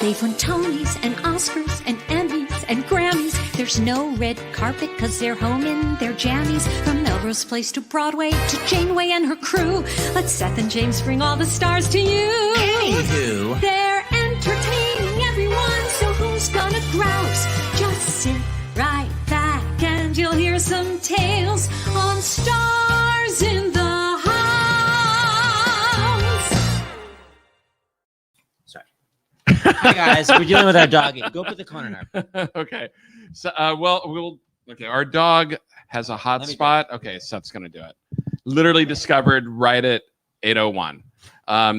They've won Tonys and Oscars and Emmys and Grammys. There's no red carpet because they're home in their jammies. From Melrose Place to Broadway to Janeway and her crew. Let Seth and James bring all the stars to you. Anywho. They're entertaining everyone, so who's gonna grouse? Just sit right back and you'll hear some tales on Stars in the House. Sorry. Hi, guys. We're dealing with our doggy. Go put the corner. Okay. So, our dog has a hot spot. Okay, Seth's going to do it. Literally discovered right at 8:01.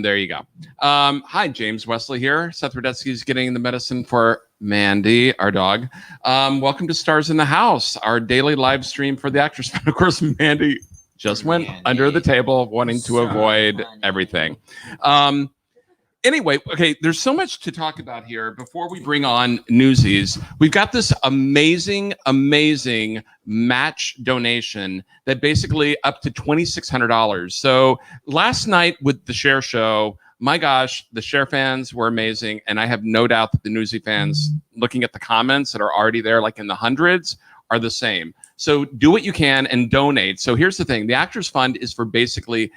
There you go. Hi, James Wesley here. Seth Rudetsky's getting the medicine for Mandy, our dog. Welcome to Stars in the House, our daily live stream for the Actors Fund. Of course, Mandy just went under the table wanting to avoid everything. Anyway, okay, there's so much to talk about here. Before we bring on Newsies, we've got this amazing match donation that basically up to $2,600. So last night with the Cher show, my gosh, the Cher fans were amazing. And I have no doubt that the Newsy fans, looking at the comments that are already there, like in the hundreds, are the same. So do what you can and donate. So here's the thing. The Actors Fund is for basically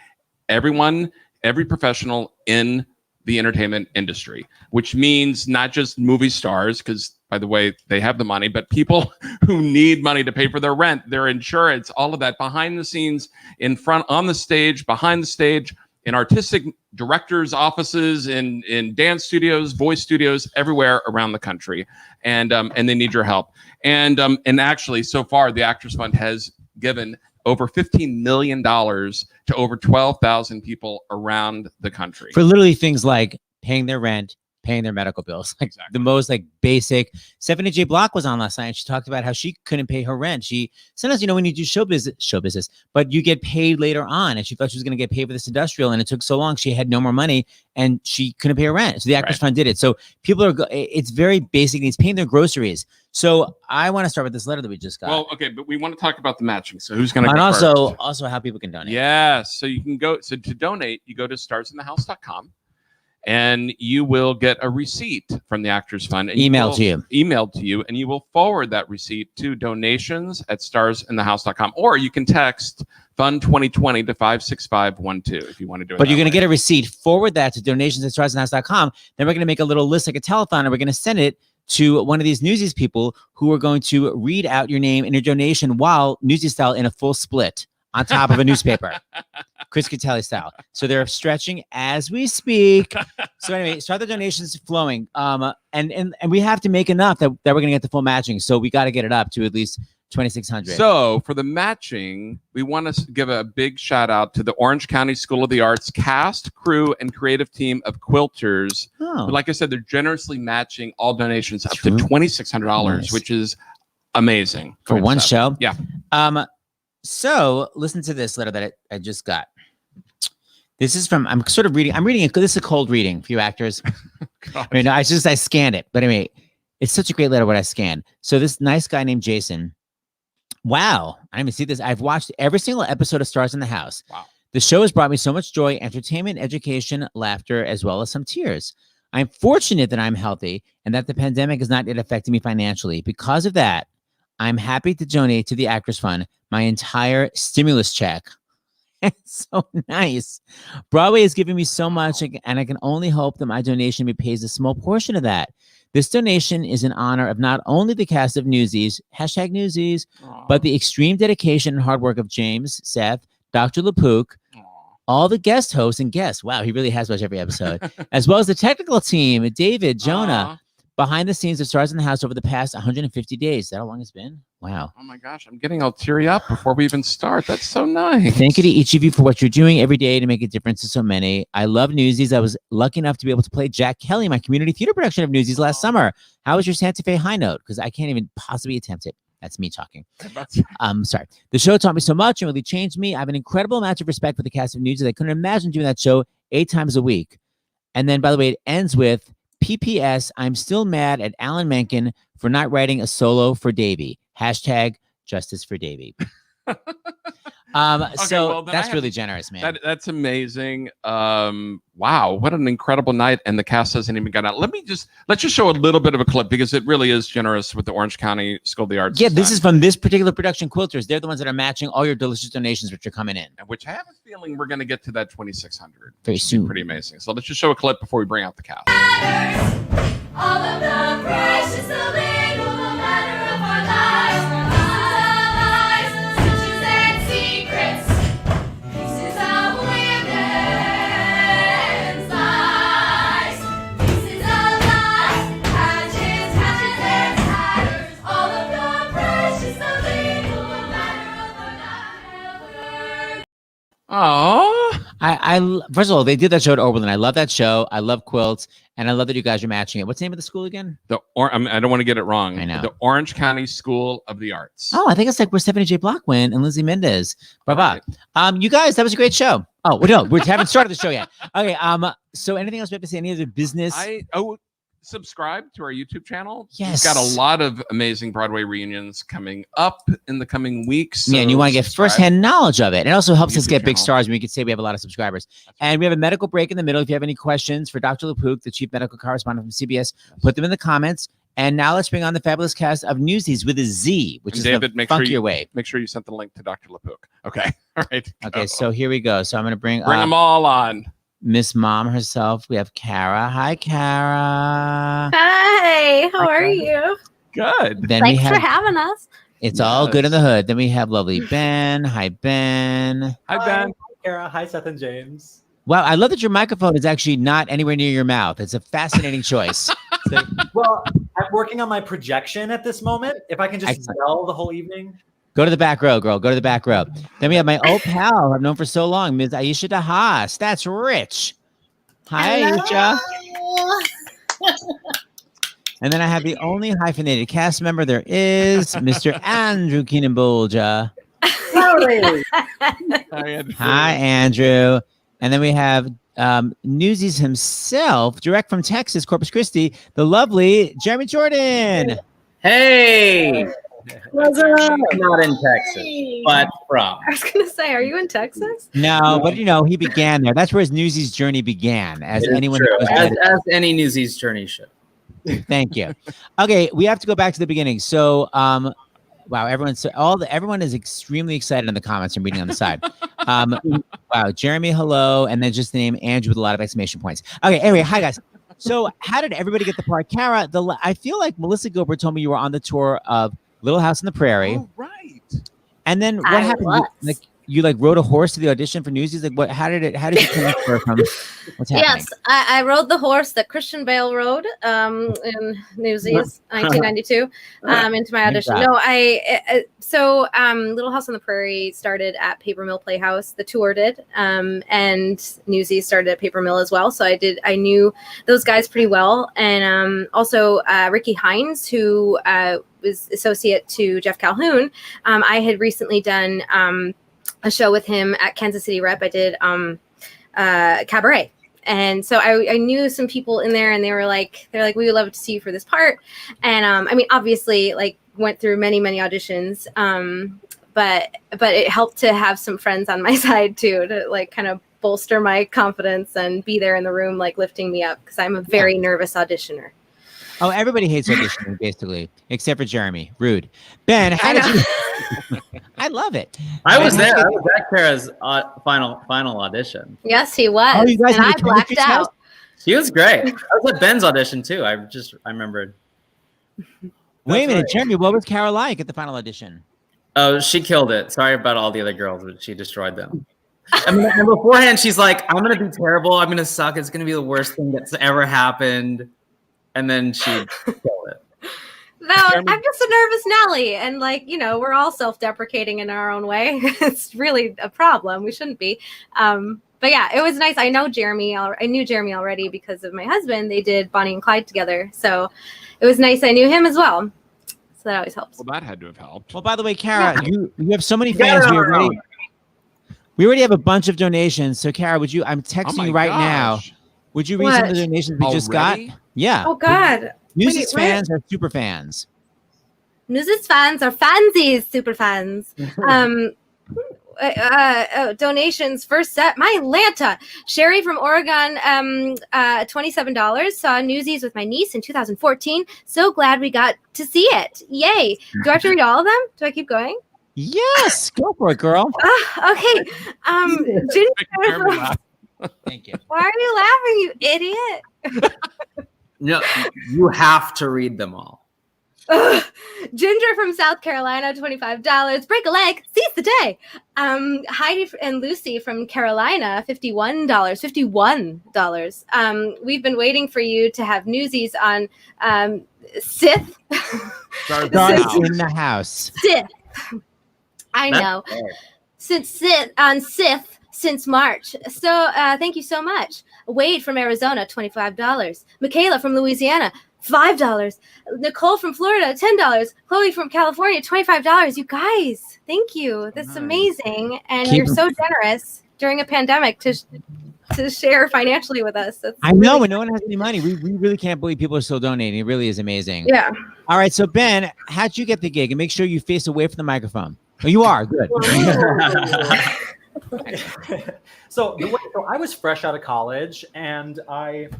everyone, every professional in the entertainment industry, which means not just movie stars, because by the way, they have the money, but people who need money to pay for their rent, their insurance, all of that behind the scenes, in front, on the stage, behind the stage, in artistic directors' offices, in dance studios, voice studios, everywhere around the country. And they need your help. And actually, so far, the Actors Fund has given over $15 million to over 12,000 people around the country. For literally things like paying their rent, paying their medical bills, like the most like basic. Stephanie J. Block was on last night and she talked about how she couldn't pay her rent. She sometimes, when you do show business, but you get paid later on, and she thought she was going to get paid for this industrial, and it took so long she had no more money and she couldn't pay her rent. So the Actors Fund did it. So people are, it's very basic needs, paying their groceries. So I want to start with this letter that we just got. Well, okay, but we want to talk about the matching. So who's going to go first? Also how people can donate. Yeah, so you can go. So to donate, you go to starsinthehouse.com. And you will get a receipt from the Actors Fund. Emailed to you, and you will forward that receipt to donations@starsinthehouse.com. Or you can text Fund 2020 to 56512 if you want to do it. But you're going to get a receipt. Forward that to donations@starsinthehouse.com. Then we're going to make a little list like a telethon, and we're going to send it to one of these Newsies people who are going to read out your name and your donation while Newsies style in a full split on top of a newspaper. Chris Catelli style. So they're stretching as we speak. So anyway, start the donations flowing. And we have to make enough that we're going to get the full matching. So we got to get it up to at least 2,600. So for the matching, we want to give a big shout out to the Orange County School of the Arts cast, crew, and creative team of quilters. But like I said, they're generously matching all donations up to $2,600, which is amazing. For one show? Yeah. So listen to this letter that I just got. This is from, I'm reading it. This is a cold reading for you actors. I scanned it. But anyway, it's such a great letter what I scanned. So this nice guy named Jason. Wow. I didn't even see this. I've watched every single episode of Stars in the House. Wow. The show has brought me so much joy, entertainment, education, laughter, as well as some tears. I'm fortunate that I'm healthy and that the pandemic has not yet affected me financially. Because of that, I'm happy to donate to the Actors Fund my entire stimulus check. It's so nice. Broadway has given me so much, and I can only hope that my donation repays a small portion of that. This donation is in honor of not only the cast of Newsies, #Newsies, but the extreme dedication and hard work of James, Seth, Dr. LaPook, all the guest hosts and guests. Wow, he really has watched every episode. As well as the technical team, David, Jonah, behind the scenes of Stars in the House over the past 150 days. Is that how long it's been? Wow. Oh my gosh, I'm getting all teary up before we even start. That's so nice. Thank you to each of you for what you're doing every day to make a difference to so many. I love Newsies. I was lucky enough to be able to play Jack Kelly in my community theater production of Newsies last summer. How was your Santa Fe high note? Because I can't even possibly attempt it. That's me talking. Sorry. The show taught me so much and really changed me. I have an incredible amount of respect for the cast of Newsies. I couldn't imagine doing that show 8 times a week. And then, by the way, it ends with PPS. I'm still mad at Alan Menken for not writing a solo for Davey. #Justice for Davey. So well, then I that's have- really generous, man. That's amazing. Wow, what an incredible night! And the cast hasn't even got out. Let's just show a little bit of a clip because it really is generous with the Orange County School of the Arts. Yeah, this is from this particular production, Quilters. They're the ones that are matching all your delicious donations, which are coming in. Which I have a feeling we're going to get to that 2,600 very soon. Pretty amazing. So let's just show a clip before we bring out the cast. All of the precious, the little, no matter of our lives, riches and secrets, pieces of women's lives, pieces of lives, hatchets and tatters. All of the precious, the little, no matter of our lives. Oh, First of all, they did that show at Oberlin. I love that show. I love quilts, and I love that you guys are matching it. What's the name of the school again? I don't want to get it wrong. I know. The Orange County School of the Arts. Oh, I think it's like where Stephanie J. Block went and Lindsay Mendez. Bye-bye. Right. You guys, that was a great show. Oh, no, we haven't started the show yet. Okay. So anything else we have to say? Any other business? Subscribe to our YouTube channel. Yes. We've got a lot of amazing Broadway reunions coming up in the coming weeks. Yeah, and you want to get firsthand knowledge of it. It also helps us YouTube get big channel. stars. We could say we have a lot of subscribers. And we have a medical break in the middle. If you have any questions for Dr. LaPook, the chief medical correspondent from CBS, put them in the comments. And now let's bring on the fabulous cast of Newsies with a Z, which And is David, the make sure funkier way. Make sure you sent the link to Dr. LaPook. Okay. All right. Okay, so here we go. So I'm going to bring them all on. Miss Mom herself. We have Kara. Hi, Kara. Hi, how are you? Good. Then Thanks we for have. having us. It's all good in the hood. Then we have lovely Ben. Hi, Ben. Hi, Ben. Kara. Hi, Seth and James. Wow, I love that your microphone is actually not anywhere near your mouth. It's a fascinating choice. Well, I'm working on my projection at this moment. If I can just Excellent. yell the whole evening. Go to the back row, girl. Go to the back row. Then we have my old pal I've known for so long, Ms. Aisha Haas. That's rich. Hi, Aisha. And then I have the only hyphenated cast member there is, Mr. Andrew Keenan-Bolger. Hi, Andrew. And then we have Newsies himself, direct from Texas, Corpus Christi, the lovely Jeremy Jordan. Hey! Not in Texas, but from. I was gonna say, are you in Texas? No, but he began there. That's where his Newsies journey began, as It is anyone true. knows. As any Newsies journey should. Thank you. Okay, we have to go back to the beginning. So, wow, everyone is extremely excited in the comments. I'm reading on the side. Wow, Jeremy, hello, and then just the name Andrew with a lot of exclamation points. Okay, anyway, hi guys. So, how did everybody get the part? Kara, I feel like Melissa Gilbert told me you were on the tour of Little House on the Prairie. Oh, right. And then what I happened? was. You rode a horse to the audition for Newsies? Like what? How did you transfer from what's happening? Yes, I rode the horse that Christian Bale rode in Newsies, 1992, into my audition. job. No, Little House on the Prairie started at Paper Mill Playhouse. The tour did, and Newsies started at Paper Mill as well. So I knew those guys pretty well, and also Ricky Hines, who was associate to Jeff Calhoun. I had recently done a show with him at Kansas City Rep. I did Cabaret. And so I knew some people in there, and they're like, we would love to see you for this part. And obviously, went through many auditions. But it helped to have some friends on my side too, to kind of bolster my confidence and be there in the room, lifting me up, because I'm a very nervous auditioner. Oh, everybody hates auditioning, basically, except for Jeremy. Rude. Ben, how did you? I love it. I was there. I was at Kara's final audition. Yes, he was. Oh, you guys and I went to blacked Chemistry's house? out. She was great. I was at Ben's audition too. I remembered. Wait a minute, right. Jeremy. What was Kara like at the final audition? Oh, she killed it. Sorry about all the other girls, but she destroyed them. And beforehand, she's like, "I'm gonna be terrible. I'm gonna suck. It's gonna be the worst thing that's ever happened." And then she killed it. No, I'm just a nervous Nelly, and we're all self-deprecating in our own way. It's really a problem. We shouldn't be. But yeah, it was nice. I knew Jeremy already because of my husband. They did Bonnie and Clyde together, so it was nice. I knew him as well, so that always helps. Well, that had to have helped. Well, by the way, Kara, you have so many got fans. it all We already have a bunch of donations. So, Kara, I'm texting you right now. Would you read some of the donations we just got? Already? Yeah. Oh God, Newsies Wait, fans are super fans. Newsies fans are fansies, super fans. donations. First set, my Atlanta. Sherry from Oregon, $27. Saw Newsies with my niece in 2014. So glad we got to see it. Yay. Do I have to read all of them? Do I keep going? Yes, go for it, girl. Okay. Ginger from, Thank you. why are you laughing, you idiot? No, you have to read them all. Ginger from South Carolina, $25. Break a leg, seize the day. Heidi and Lucy from Carolina, $51. $51. We've been waiting for you to have Newsies on Sith. Darts in the house. Sith. I That's know. fair. Sith since March. So thank you so much. Wade from Arizona, $25. Michaela from Louisiana, $5. Nicole from Florida, $10. Chloe from California, $25. You guys, thank you. That's amazing. And Keep- you're so generous during a pandemic to share financially with us. That's I know really- when no one has any money. We really can't believe people are still donating. It really is amazing. Yeah. All right, so Ben, how'd you get the gig? And make sure you face away from the microphone. Oh, you are good. So I was fresh out of college, and I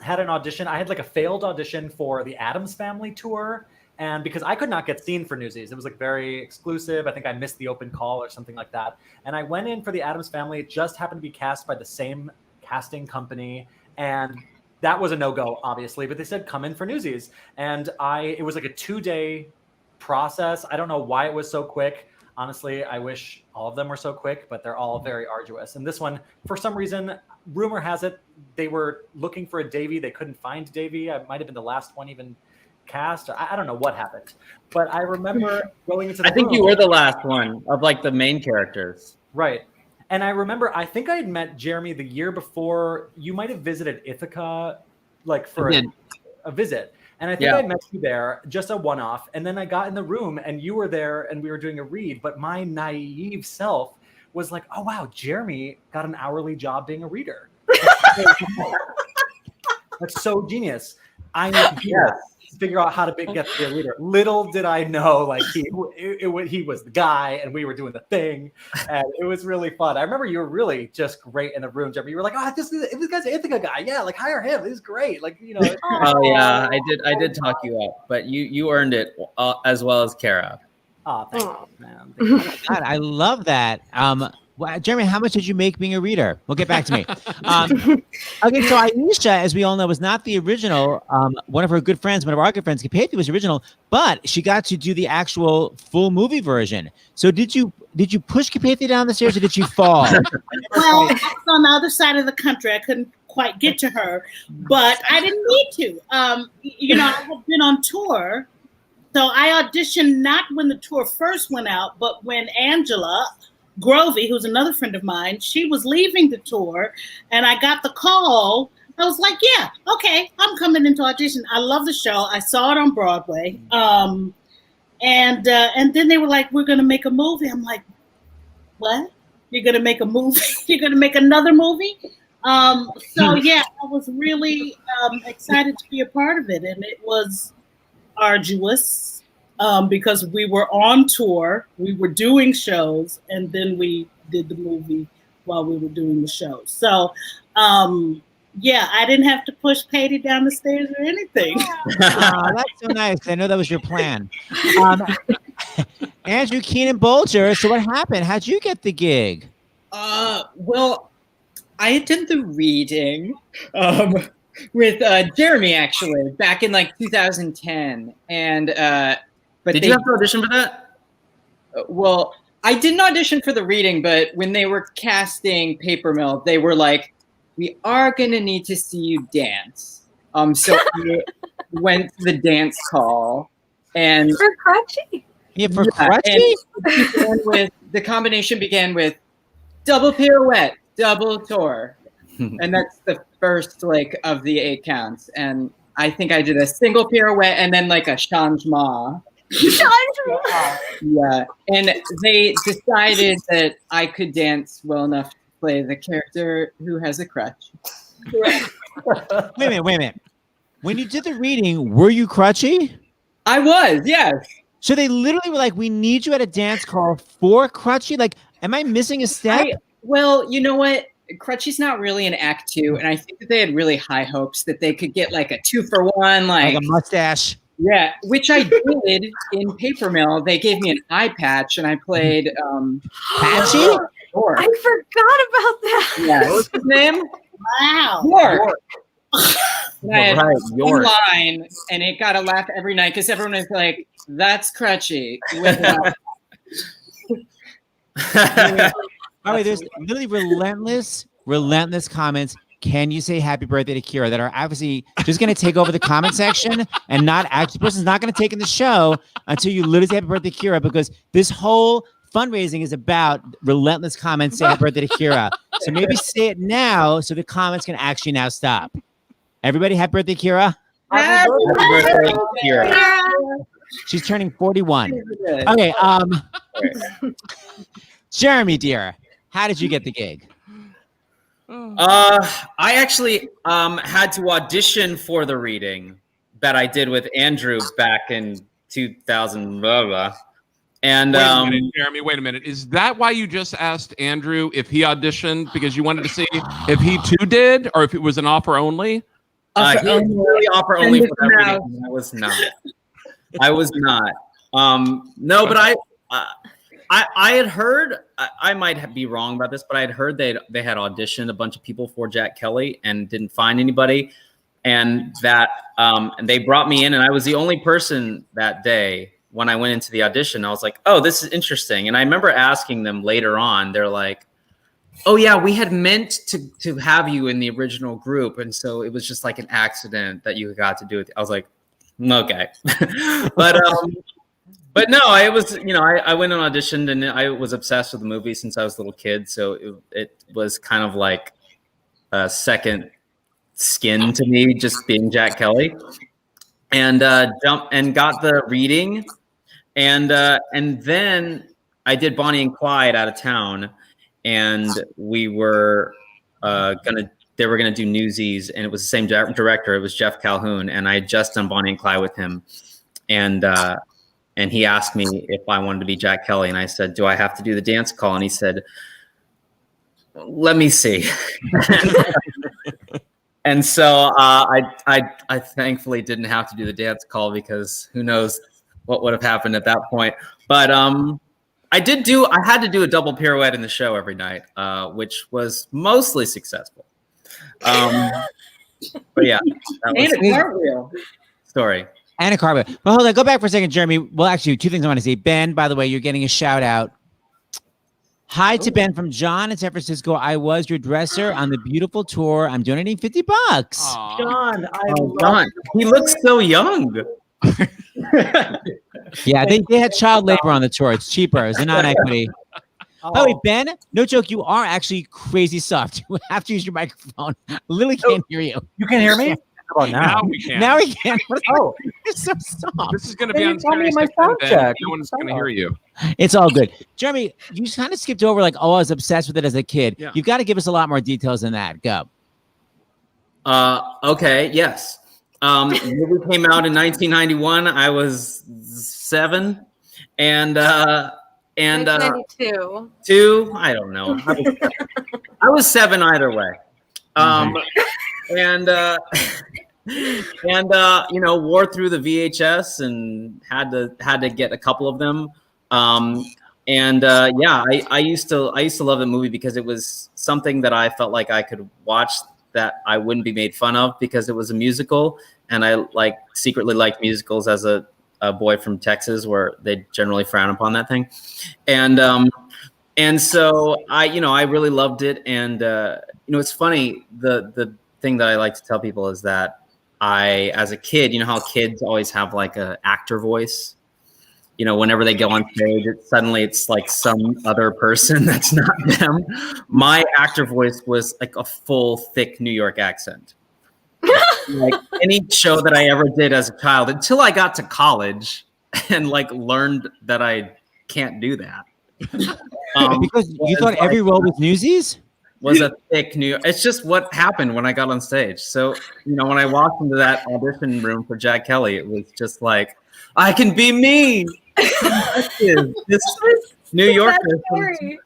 had an audition. I had like a failed audition for the Addams Family tour, and because I could not get seen for Newsies, it was like very exclusive. I think I missed the open call or something like that. And I went in for the Addams Family. It just happened to be cast by the same casting company, and that was a no-go, obviously. But they said come in for Newsies, and it was like a 2-day process. I don't know why it was so quick. Honestly, I wish all of them were so quick, but they're all very arduous. And this one, for some reason, rumor has it, they were looking for a Davy. They couldn't find Davy. I might have been the last one even cast. I don't know what happened. But I remember going into the I think room. you were the last one of like the main characters. Right. And I remember, I think I had met Jeremy the year before. You might have visited Ithaca, like for a visit. And I think I met you there, just a one-off. And then I got in the room and you were there and we were doing a read. But my naive self was like, oh, wow, Jeremy got an hourly job being a reader. That's so genius. I need to do that. Figure out how to get to be a reader. Little did I know, like he was the guy, and we were doing the thing, and it was really fun. I remember you were really just great in the room, Jeremy. You were like, "Oh, this guy's an Ithaca guy. Yeah, like hire him. He's great." Like Oh yeah, I did talk you up, but you earned it as well as Kara. Oh, thank you, man. God, I love that. Well, Jeremy, how much did you make being a reader? We'll get back to me. Okay, so Aisha, as we all know, was not the original. One of her good friends, one of our good friends, Kapathi, was original, but she got to do the actual full movie version. So did you push Kapathi down the stairs, or did she fall? Well, I was on the other side of the country. I couldn't quite get to her, but I didn't need to. I have been on tour, so I auditioned not when the tour first went out, but when Angela Grovey, who's another friend of mine, she was leaving the tour, and I got the call. I was like, yeah, okay, I'm coming into audition. I love the show. I saw it on Broadway. And then they were like, we're going to make a movie. I'm like, what? You're going to make a movie? You're going to make another movie? So yeah, I was really excited to be a part of it, and it was arduous. Because we were on tour, we were doing shows, and then we did the movie while we were doing the show. So, I didn't have to push Patty down the stairs or anything. Oh, that's so nice. I know that was your plan. Andrew Keenan-Bolger, so what happened? How'd you get the gig? Well, I attended the reading with Jeremy, actually, back in like 2010. And but Did you have to audition for that? Well, I didn't audition for the reading, but when they were casting Paper Mill, they were like, "We are gonna need to see you dance." So we went to the dance call, and For Crutchy. Yeah, for and Crutchy? it began the combination began with double pirouette, double tour, and that's the first of the 8 counts. And I think I did a single pirouette and then like a changement. Yeah, and they decided that I could dance well enough to play the character who has a crutch. Wait a minute. When you did the reading, were you Crutchy? I was, yes. So they literally were like, we need you at a dance call for Crutchy? Like, Am I missing a step? Well, you know what? Crutchy's not really an act 2, and I think that they had really high hopes that they could get like a 2-for-1, Like a mustache. yeah, which I did in Paper Mill. They gave me an eye patch, and I played Patchy? York. I forgot about that. Yeah, what was his name? Wow. York. And I had Right, one York. line, and it got a laugh every night because everyone was like, "That's Crutchy." With, All right, there's literally relentless comments. Can you say happy birthday to Kira that are obviously just going to take over the comment section and not actually, the person's not going to take in the show until you literally say happy birthday to Kira, because this whole fundraising is about relentless comments. Say happy birthday to Kira. So maybe say it now so the comments can actually now stop. Everybody, happy birthday, Kira. Happy birthday, Kira. She's turning 41. Okay, Jeremy, dear, how did you get the gig? I actually had to audition for the reading that I did with Andrew back in 2000. Blah, blah. And Wait a minute, Jeremy. Wait a minute. Is that why you just asked Andrew if he auditioned because you wanted to see if he too did, or if it was an offer only? He was really offer only for that reading. I was not. I was not. No, but I had heard. I might be wrong about this, but I had heard they had auditioned a bunch of people for Jack Kelly and didn't find anybody, and that and they brought me in, and I was the only person that day. When I went into the audition, I was like, "Oh, this is interesting." And I remember asking them later on. They're like, "Oh yeah, we had meant to have you in the original group, and so it was just like an accident that you got to do it." I was like, "Okay," but no, it was, you know, I went and auditioned, and I was obsessed with the movie since I was a little kid, so it was kind of like a second skin to me, just being Jack Kelly, and jumped and got the reading. And then I did Bonnie and Clyde out of town, and we were they were gonna do Newsies, and it was the same director. It was Jeff Calhoun, and I had just done Bonnie and Clyde with him, and he asked me if I wanted to be Jack Kelly, and I said, "Do I have to do the dance call?" And he said, "Let me see." And so I thankfully didn't have to do the dance call, because who knows what would have happened at that point. But I had to do a double pirouette in the show every night, which was mostly successful. But yeah, that was And a cartwheel. story. Anna Carver. But hold on, go back for a second, Jeremy. Well, actually, two things I want to say. Ben, by the way, you're getting a shout out. Hi to Ben from John in San Francisco. I was your dresser on the beautiful tour. I'm donating $50. Aw. John, John, he looks so young. Yeah, they had child labor on the tour. It's cheaper. It's a non-equity. By the way, Ben, no joke, you are actually crazy soft. You have to use your microphone. Literally can't hear you. You can hear me? How about now? Now we can. Now we can. Oh, You're so soft. This is going to be Then on you tell me Scary my Six, sound and check. no one's going to hear you. It's all good. Jeremy, you kind of skipped over like, oh, I was obsessed with it as a kid. Yeah. You've got to give us a lot more details than that. Go. Okay, yes. The movie came out in 1991. I was 7, and 92. 2. I don't know. I was 7 either way. And you know, wore through the VHS and had to get a couple of them. Yeah, I used to love the movie because it was something that I felt like I could watch that I wouldn't be made fun of, because it was a musical, and I secretly liked musicals as a boy from Texas, where they generally frown upon that thing. And so I really loved it. And it's funny, the thing that I like to tell people is that as a kid, you know how kids always have like a actor voice, you know, whenever they go on stage, it's like some other person that's not them. My actor voice was like a full, thick New York accent. Like any show that I ever did as a child, until I got to college and learned that I can't do that. Because you thought every role was Newsies? Was a thick New York. It's just what happened when I got on stage. So, you know, when I walked into that audition room for Jack Kelly, it was just like, I can be me. New York. story.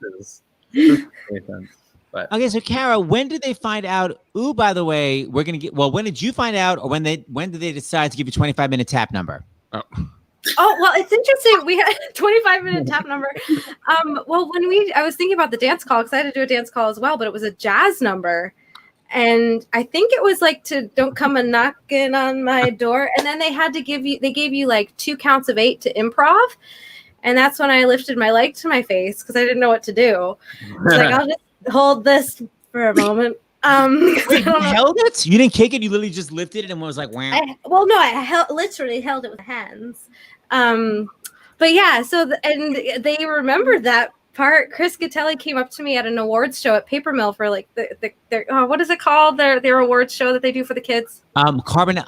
But Okay, so Kara, when did they find out? Ooh, by the way, we're gonna get. Well, when did you find out, or when did they decide to give you 25-minute tap number? Oh, well, it's interesting. We had a 25-minute tap number. Well, I was thinking about the dance call because I had to do a dance call as well, but it was a jazz number. And I think it was like to don't come a knocking on my door. And then they gave you like 2 counts of 8 to improv. And that's when I lifted my leg to my face because I didn't know what to do. I was like, I'll just hold this for a moment. Wait, you held it? You didn't kick it? You literally just lifted it and was like, wow. I literally held it with hands. But yeah, and they remembered that part. Chris Gattelli came up to me at an awards show at Paper Mill for like their what is it called? Their awards show that they do for the kids. Carbon.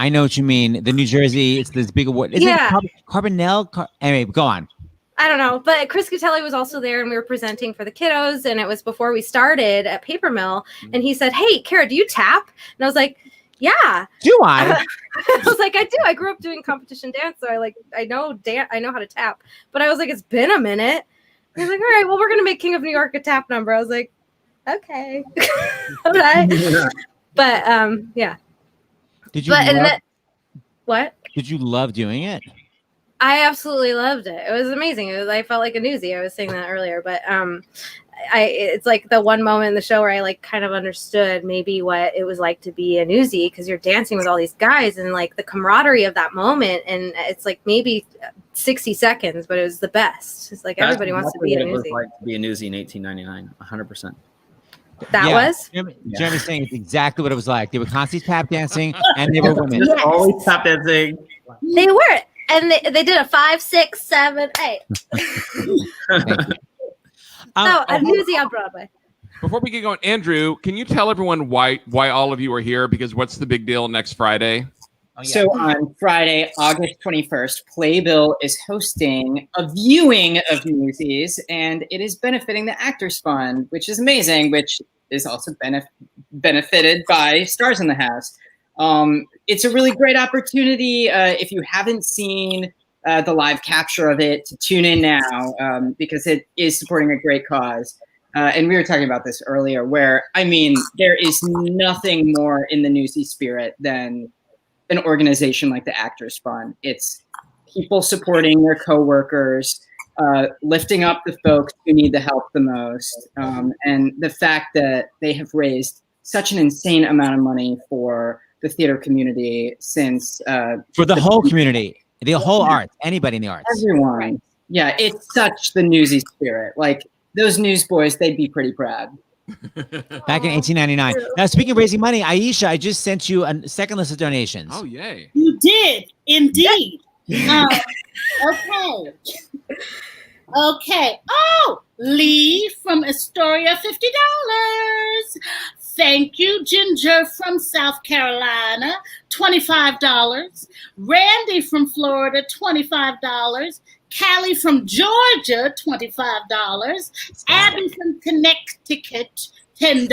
I know what you mean. The New Jersey. It's this big award. Isn't it Carbonell? Anyway, go on. I don't know, but Chris Gattelli was also there, and we were presenting for the kiddos, and it was before we started at Paper Mill, and he said, "Hey, Kara, do you tap?" And I was like, "Yeah." Do I? I was like, "I do. I grew up doing competition dance, so I know how to tap." But I was like, "It's been a minute." He was like, "All right, well, we're gonna make King of New York a tap number." I was like, "Okay, all right." But yeah. Did you? What? Did you love doing it? I absolutely loved it. It was amazing. I felt like a newsie. I was saying that earlier, but it's like the one moment in the show where I like kind of understood maybe what it was like to be a newsie because you're dancing with all these guys and like the camaraderie of that moment. And it's like maybe 60 seconds, but it was the best. It's like everybody wants to be a newsie. It was like to be a newsie in 1899, 100%. That was? Jeremy's saying it's exactly what it was like. They were constantly tap dancing and they were women. Yes. Always tap dancing. They were. And they did a 5, 6, 7, 8. A newsie on Broadway. Before we get going, Andrew, can you tell everyone why all of you are here? Because what's the big deal next Friday? Oh, yeah. So on Friday, August 21st, Playbill is hosting a viewing of Newsies, and it is benefiting the Actors Fund, which is amazing, which is also benefited by Stars in the House. It's a really great opportunity. If you haven't seen the live capture of it, to tune in now because it is supporting a great cause. And we were talking about this earlier where, I mean, there is nothing more in the Newsy spirit than an organization like the Actors Fund. It's people supporting their coworkers, lifting up the folks who need the help the most. And the fact that they have raised such an insane amount of money for the theater community since for the whole community, the whole arts, anybody in the arts, everyone. Right. Yeah, it's such the newsy spirit. Like those newsboys, they'd be pretty proud. Back in 1899. Now, speaking of raising money, Aisha, I just sent you a second list of donations. Oh, yay! You did indeed. Okay. Okay. Oh, Lee from Astoria, $50. Thank you, Ginger from South Carolina, $25. Randy from Florida, $25. Callie from Georgia, $25. Abby from Connecticut, $10.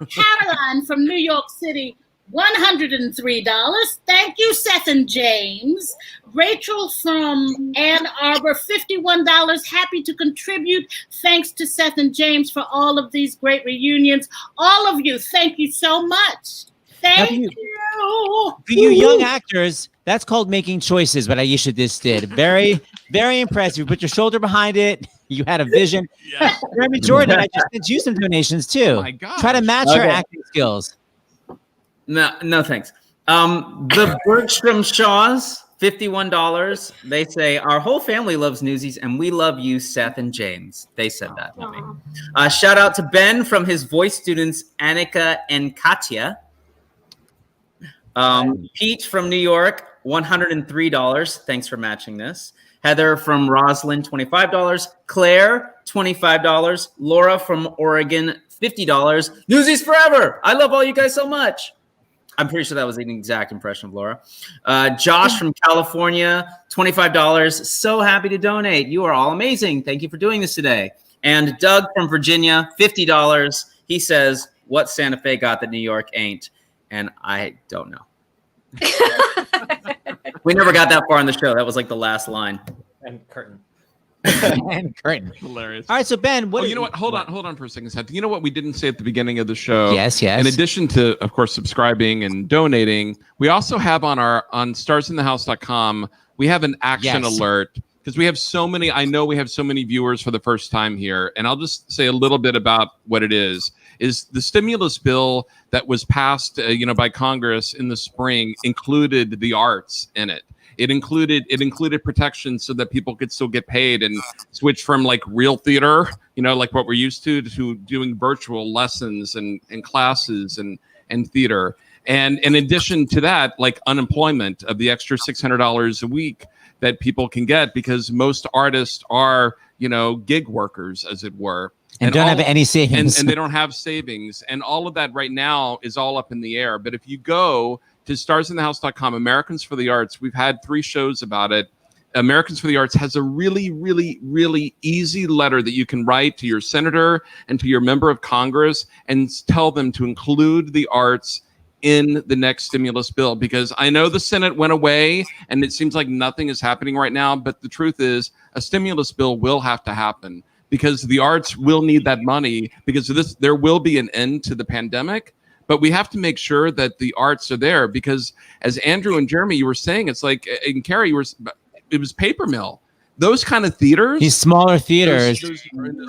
Caroline from New York City, $103. Thank you, Seth and James. Rachel from Ann Arbor, $51. Happy to contribute. Thanks to Seth and James for all of these great reunions. All of you, thank you so much. Thank you. For you young actors, that's called making choices, what Aisha just did. Very, very impressive. You put your shoulder behind it. You had a vision. Yes. Jeremy Jordan, I just sent you some donations too. Oh my God. Try to match her acting skills. No, thanks. The Bergstrom Shaws, $51. They say, our whole family loves Newsies, and we love you, Seth and James. They said that, not me. Shout out to Ben from his voice students, Annika and Katya. Pete from New York, $103. Thanks for matching this. Heather from Roslyn, $25. Claire, $25. Laura from Oregon, $50. Newsies forever. I love all you guys so much. I'm pretty sure that was an exact impression of Laura. Josh from California, $25. So happy to donate. You are all amazing. Thank you for doing this today. And Doug from Virginia, $50. He says, what Santa Fe got that New York ain't? And I don't know. We never got that far on the show. That was like the last line. And curtain. And curtain. Hilarious. All right, so Ben, what? Oh, you know what? Hold on for a second, Seth. You know what we didn't say at the beginning of the show? Yes. In addition to, of course, subscribing and donating, we also have on starsinthehouse.com, we have an action alert because we have so many. I know we have so many viewers for the first time here, and I'll just say a little bit about what it is. Is the stimulus bill that was passed, by Congress in the spring included the arts in it. It included protections so that people could still get paid and switch from like real theater, like what we're used to doing virtual lessons and classes and theater. And in addition to that, like unemployment of the extra $600 a week that people can get because most artists are, gig workers, as it were. And don't have any savings. And they don't have savings. And all of that right now is all up in the air. But if you go to starsinthehouse.com, Americans for the Arts, we've had 3 shows about it. Americans for the Arts has a really, really, really easy letter that you can write to your senator and to your member of Congress and tell them to include the arts in the next stimulus bill. Because I know the Senate went away and it seems like nothing is happening right now. But the truth is a stimulus bill will have to happen because the arts will need that money because there will be an end to the pandemic. But we have to make sure that the arts are there because, as Andrew and Jeremy, you were saying, it's like, and Carrie, it was Paper Mill. Those kind of theaters, these smaller theaters, those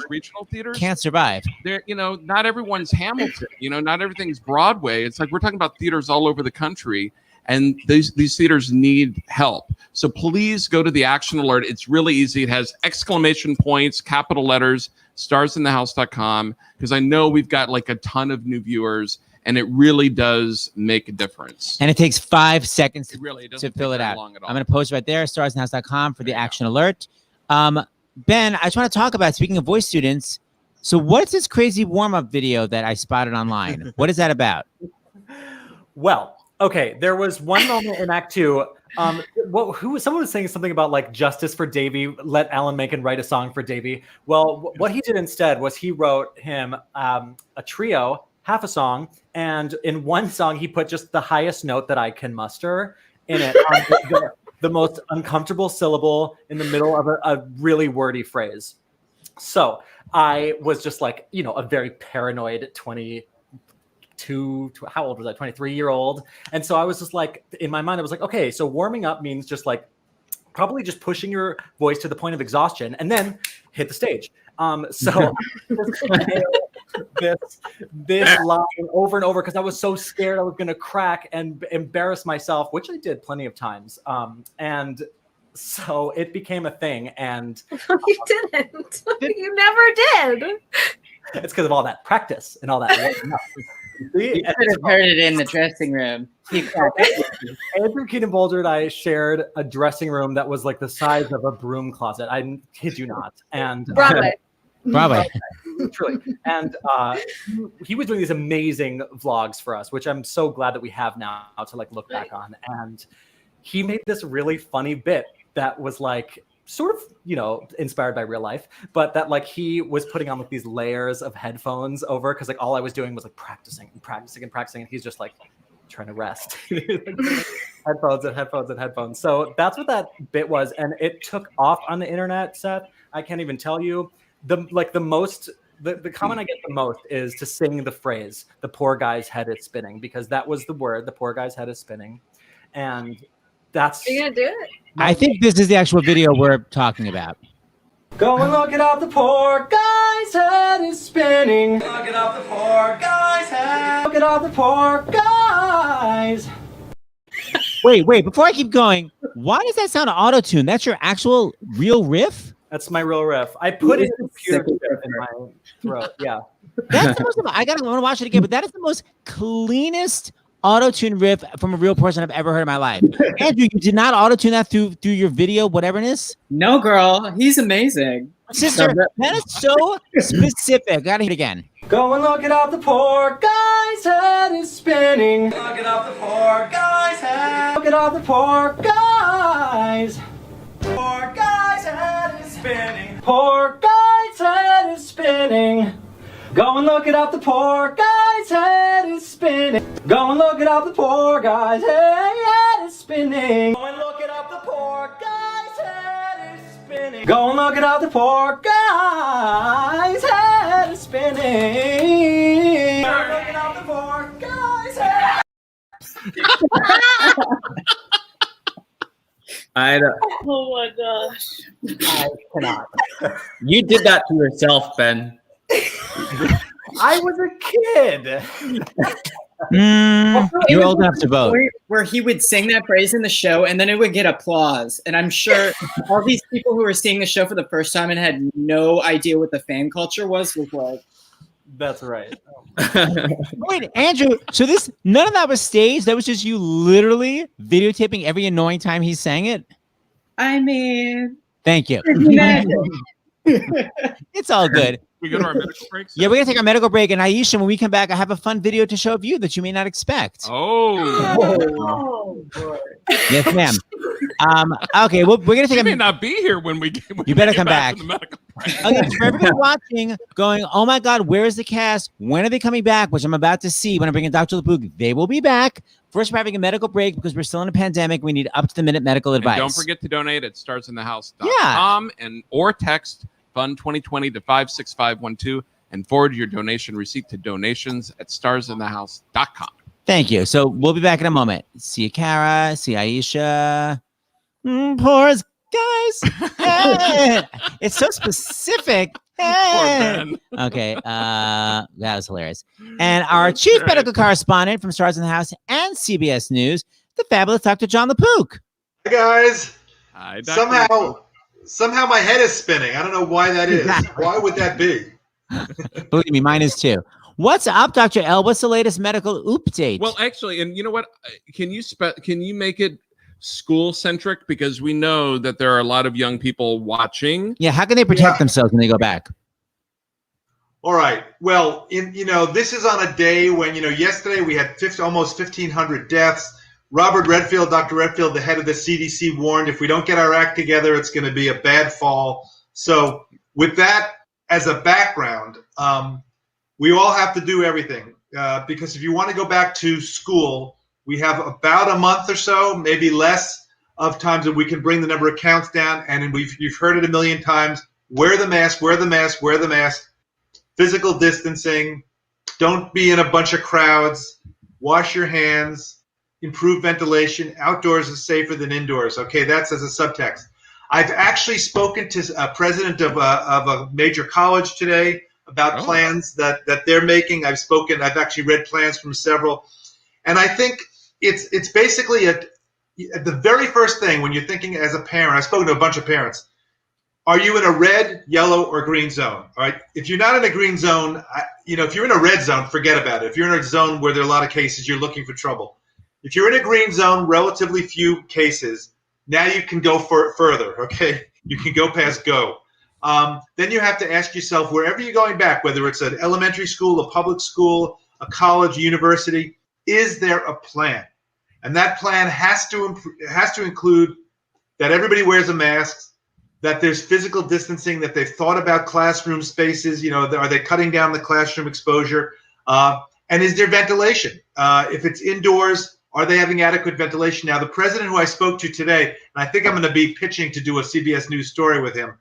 regional theaters, can't survive. They're, not everyone's Hamilton. Not everything's Broadway. It's like we're talking about theaters all over the country, and these theaters need help. So please go to the action alert. It's really easy. It has exclamation points, capital letters, starsinthehouse.com, because I know we've got like a ton of new viewers. And it really does make a difference. And it takes 5 seconds to fill it out. I'm going to post right there, starsinthehouse.com for the action alert. Ben, I just want to talk about, speaking of voice students, so what's this crazy warm-up video that I spotted online? What is that about? Well, okay, there was one moment in Act 2. Someone was saying something about like justice for Davy, let Alan Menken write a song for Davy. Well, what he did instead was he wrote him a trio, half a song, and in one song he put just the highest note that I can muster in it, the most uncomfortable syllable in the middle of a really wordy phrase. So I was just like, a very paranoid 23-year-old, and so I was just like, in my mind I was like, okay, so warming up means just like probably just pushing your voice to the point of exhaustion and then hit the stage. So this line over and over because I was so scared I was going to crack and embarrass myself, which I did plenty of times. And so it became a thing. And You didn't. You never did. It's because of all that practice and all that. You could have heard it in the dressing room. Andrew Keenan-Bolger and I shared a dressing room that was like the size of a broom closet. I kid you not. And Broadway. Truly. And he was doing these amazing vlogs for us, which I'm so glad that we have now to like look back on. And he made this really funny bit that was like sort of, inspired by real life, but that like he was putting on like these layers of headphones over because like all I was doing was like practicing, and he's just like trying to rest. headphones. So that's what that bit was, and it took off on the internet, Seth. I can't even tell you. The comment I get the most is to sing the phrase, "the poor guy's head is spinning," because that was the word, the poor guy's head is spinning. And that's... Are you going to do it? I think this is the actual video we're talking about. Go and look it up, the poor guy's head is spinning. Look it up, the poor guy's head. Look it up, the poor guy's. Wait, before I keep going, why does that sound auto-tuned? That's your actual real riff? That's my real riff. I put it in computer in my throat. Yeah. That's the most, I want to watch it again, but that is the most cleanest auto-tune riff from a real person I've ever heard in my life. Andrew, you did not auto-tune that through your video, whatever it is? No, girl. He's amazing. Sister, that is so specific. Gotta hear it again. Go and look it up, the poor guy's head is spinning. Look it up, the poor guy's head. Look it up, the poor guy's. Poor guy's head is spinning. Poor guy's head is spinning. Go and look it up, the poor guy's head is spinning. Go and look it up, the poor guy's head is spinning. Go and look it up, the poor guy's head is spinning. Go and look at all the poor guys' head is spinning. Go and look at all the poor guys' head. I don't- Oh my gosh. I cannot. You did that to yourself, Ben. I was a kid. You're old enough to vote. Where he would sing that phrase in the show, and then it would get applause. And I'm sure all these people who were seeing the show for the first time and had no idea what the fan culture was like, That's right. Wait, Andrew. So none of that was staged. That was just you literally videotaping every annoying time he sang it. I mean, Thank you. imagine. It's all good. We go to our medical breaks. Yeah, we're gonna take our medical break, and Aisha, when we come back, I have a fun video to show of you that you may not expect. Oh. Oh, boy. Yes, ma'am. Okay, well, we're gonna take You a. may not be here when we get. You better get come back. from the medical break. Okay, for everybody watching, going, oh my God, where is the cast? When are they coming back? Which I'm about to see when I bring in Dr. LePook. They will be back. First, we're having a medical break because we're still in a pandemic. We need up-to-the-minute medical advice. And don't forget to donate at starsinthehouse.com or text Fund 2020 to 56512 and forward your donation receipt to donations@starsinthehouse.com. Thank you. So we'll be back in a moment. See you, Kara. See Aisha. Poor guys. Hey. It's so specific. Hey. Ben. Okay, that was hilarious. And our chief medical correspondent from Stars in the House and CBS News, the fabulous Dr. John LePook. Hi guys. Hi, Dr. Somehow my head is spinning. I don't know why that is. Why would that be? Believe me, mine is too. What's up, Dr. L? What's the latest medical update? Well, actually, and you know what? Can you make it school centric, because we know that there are a lot of young people watching. Yeah, how can they protect themselves when they go back? All right. Well, this is on a day when, yesterday we had almost 1,500 deaths. Robert Redfield, Dr. Redfield, the head of the CDC, warned if we don't get our act together, it's going to be a bad fall. So with that as a background, we all have to do everything because if you want to go back to school, we have about a month or so, maybe less, of times that we can bring the number of counts down. And you've heard it a million times. Wear the mask, wear the mask, wear the mask. Physical distancing. Don't be in a bunch of crowds. Wash your hands. Improve ventilation. Outdoors is safer than indoors. Okay, that's as a subtext. I've actually spoken to a president of a major college today about plans that they're making. I've actually read plans from several. And I think it's basically the very first thing when you're thinking as a parent. I've spoken to a bunch of parents. Are you in a red, yellow, or green zone? All right. If you're not in a green zone, if you're in a red zone, forget about it. If you're in a zone where there are a lot of cases, you're looking for trouble. If you're in a green zone, relatively few cases, now you can go further. Okay. You can go past go. Then you have to ask yourself, wherever you're going back, whether it's an elementary school, a public school, a college, university, is there a plan? And that plan has to include that everybody wears a mask, that there's physical distancing, that they've thought about classroom spaces. Are they cutting down the classroom exposure? And is there ventilation? If it's indoors, are they having adequate ventilation? Now, the president who I spoke to today, and I think I'm going to be pitching to do a CBS News story with him,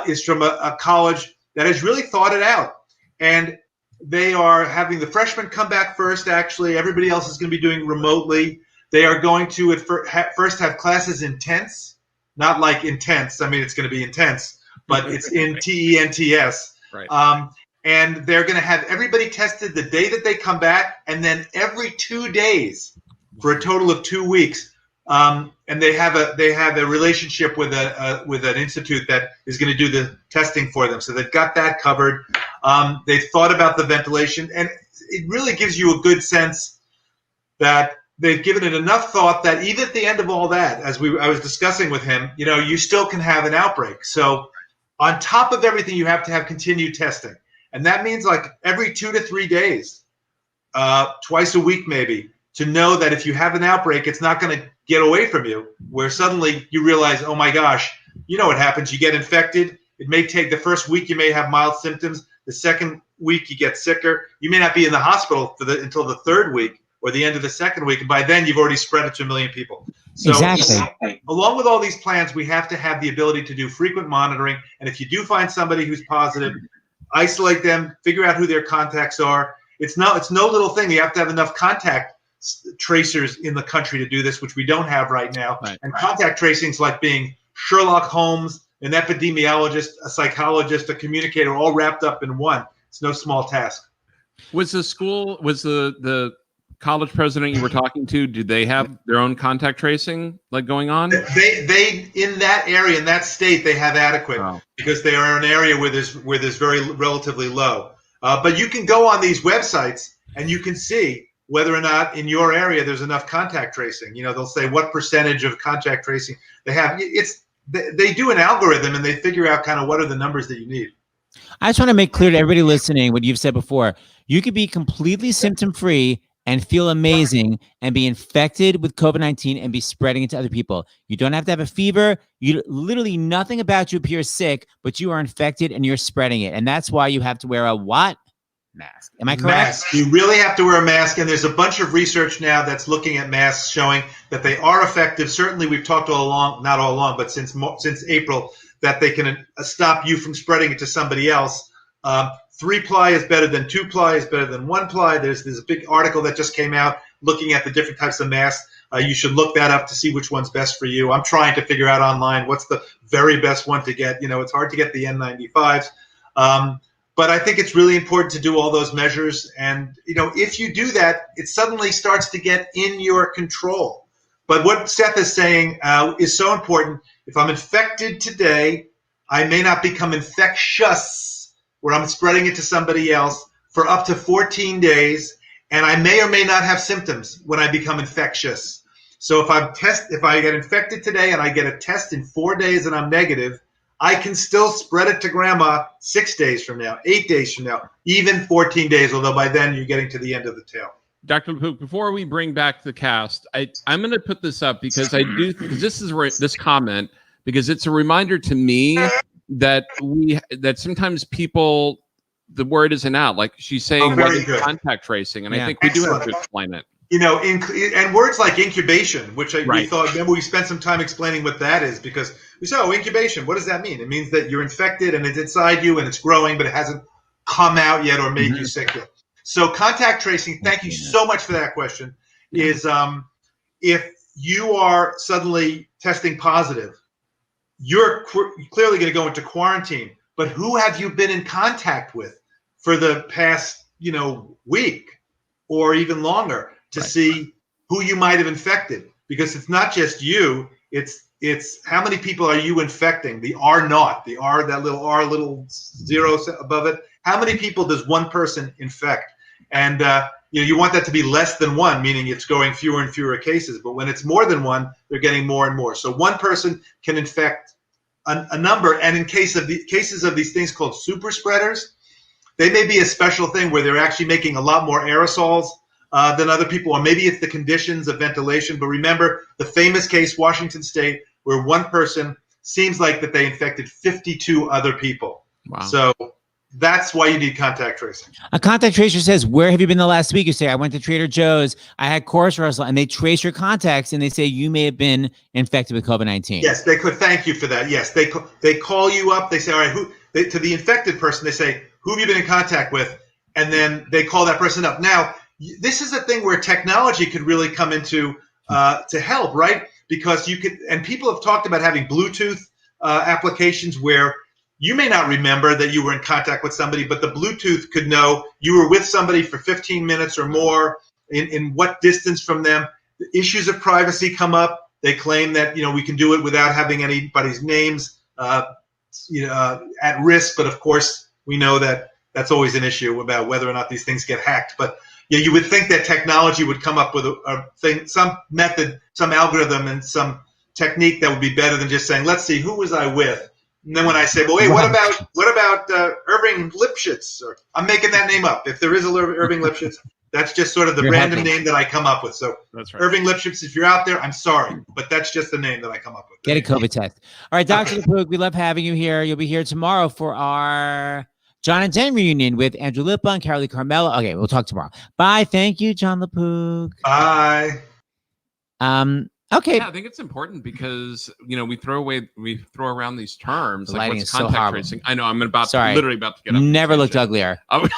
is from a college that has really thought it out. And they are having the freshmen come back first, actually. Everybody else is going to be doing remotely. They are going to at first have classes in tents, not like intense. I mean, it's going to be intense, but it's in TENTS. Right. And they're going to have everybody tested the day that they come back, and then every 2 days for a total of 2 weeks. And they have a relationship with an institute that is going to do the testing for them. So they've got that covered. They've thought about the ventilation, and it really gives you a good sense that they've given it enough thought that even at the end of all that, as I was discussing with him, you still can have an outbreak. So on top of everything, you have to have continued testing. And that means like every 2 to 3 days, twice a week maybe, to know that if you have an outbreak, it's not going to get away from you, where suddenly you realize, oh my gosh, what happens? You get infected. It may take the first week, you may have mild symptoms. The second week, you get sicker. You may not be in the hospital until the third week or the end of the second week. And by then, you've already spread it to 1 million people. So Exactly. along with all these plans, we have to have the ability to do frequent monitoring. And if you do find somebody who's positive, isolate them, figure out who their contacts are. It's no little thing. You have to have enough contact tracers in the country to do this, which we don't have right now. Right. And contact tracing is like being Sherlock Holmes, an epidemiologist, a psychologist, a communicator, all wrapped up in one. It's no small task. Was the college president you were talking to, do they have their own contact tracing like going on? They in that area, in that state, they have adequate because they are an area where there's very relatively low. But you can go on these websites and you can see whether or not in your area there's enough contact tracing. They'll say what percentage of contact tracing they have. They do an algorithm and they figure out kind of what are the numbers that you need. I just want to make clear to everybody listening what you've said before. You could be completely symptom-free and feel amazing and be infected with COVID-19 and be spreading it to other people. You don't have to have a fever. Literally nothing about you appears sick, but you are infected and you're spreading it. And that's why you have to wear a what? Mask. Am I correct? Mask. You really have to wear a mask. And there's a bunch of research now that's looking at masks showing that they are effective. Certainly we've talked all along, not all along, but since April, that they can stop you from spreading it to somebody else. 3-ply is better than 2-ply, is better than 1-ply. There's a big article that just came out looking at the different types of masks. You should look that up to see which one's best for you. I'm trying to figure out online what's the very best one to get. It's hard to get the N95s. But I think it's really important to do all those measures. And, if you do that, it suddenly starts to get in your control. But what Seth is saying is so important. If I'm infected today, I may not become infectious, where I'm spreading it to somebody else for up to 14 days, and I may or may not have symptoms when I become infectious. So if I get infected today and I get a test in 4 days and I'm negative, I can still spread it to grandma 6 days from now, 8 days from now, even 14 days, although by then you're getting to the end of the tail. Dr. Pook, before we bring back the cast, I'm going to put this up because this comment, because it's a reminder to me that sometimes people, the word isn't out. Like she's saying, what is contact tracing? And I think we do have to explain it. And words like incubation, which we thought, remember we spent some time explaining what that is, because we said, incubation, what does that mean? It means that you're infected and it's inside you and it's growing, but it hasn't come out yet or made you sick yet. So contact tracing, thank you so much for that question, is if you are suddenly testing positive, you're clearly going to go into quarantine. But who have you been in contact with for the past, week or even longer to see who you might have infected? Because it's not just you, it's how many people are you infecting? The R naught, the R, that little R, little zero above it. How many people does one person infect? And you want that to be less than one, meaning it's going fewer and fewer cases. But when it's more than one, they're getting more and more. So one person can infect a number. And in cases of these things called super spreaders, they may be a special thing where they're actually making a lot more aerosols than other people, or maybe it's the conditions of ventilation. But remember the famous case, Washington State, where one person seems like that they infected 52 other people. Wow. So that's why you need contact tracing. A contact tracer says, where have you been the last week? You say, I went to Trader Joe's, I had chorus rehearsal, and they trace your contacts and they say you may have been infected with COVID-19. Yes, they could. Thank you for that. Yes, they call you up. They say, all right, to the infected person, they say, who have you been in contact with? And then they call that person up. Now, this is a thing where technology could really come into to help, right? Because you could, and people have talked about having Bluetooth applications where you may not remember that you were in contact with somebody, but the Bluetooth could know you were with somebody for 15 minutes or more, in what distance from them. The issues of privacy come up. They claim that, we can do it without having anybody's names at risk. But of course, we know that that's always an issue about whether or not these things get hacked. But you would think that technology would come up with a thing, some method, some algorithm, and some technique that would be better than just saying, let's see, who was I with? And then when I say, well, wait, what about Irving Lipschitz? Or I'm making that name up. If there is a Irving Lipschitz, that's just sort of the random name that I come up with. So that's right. Irving Lipschitz, if you're out there, I'm sorry, but that's just the name that I come up with. Get a COVID test. All right, Dr. Pook, we love having you here. You'll be here tomorrow for our John and Jen reunion with Andrew Lippa and Carolee Carmelo. Okay, we'll talk tomorrow. Bye. Thank you, John LaPook. Bye. Okay. Yeah, I think it's important because we throw around these terms The like lighting what's is so contact horrible. tracing. I know Sorry. literally about to get up. Never looked uglier. Oh.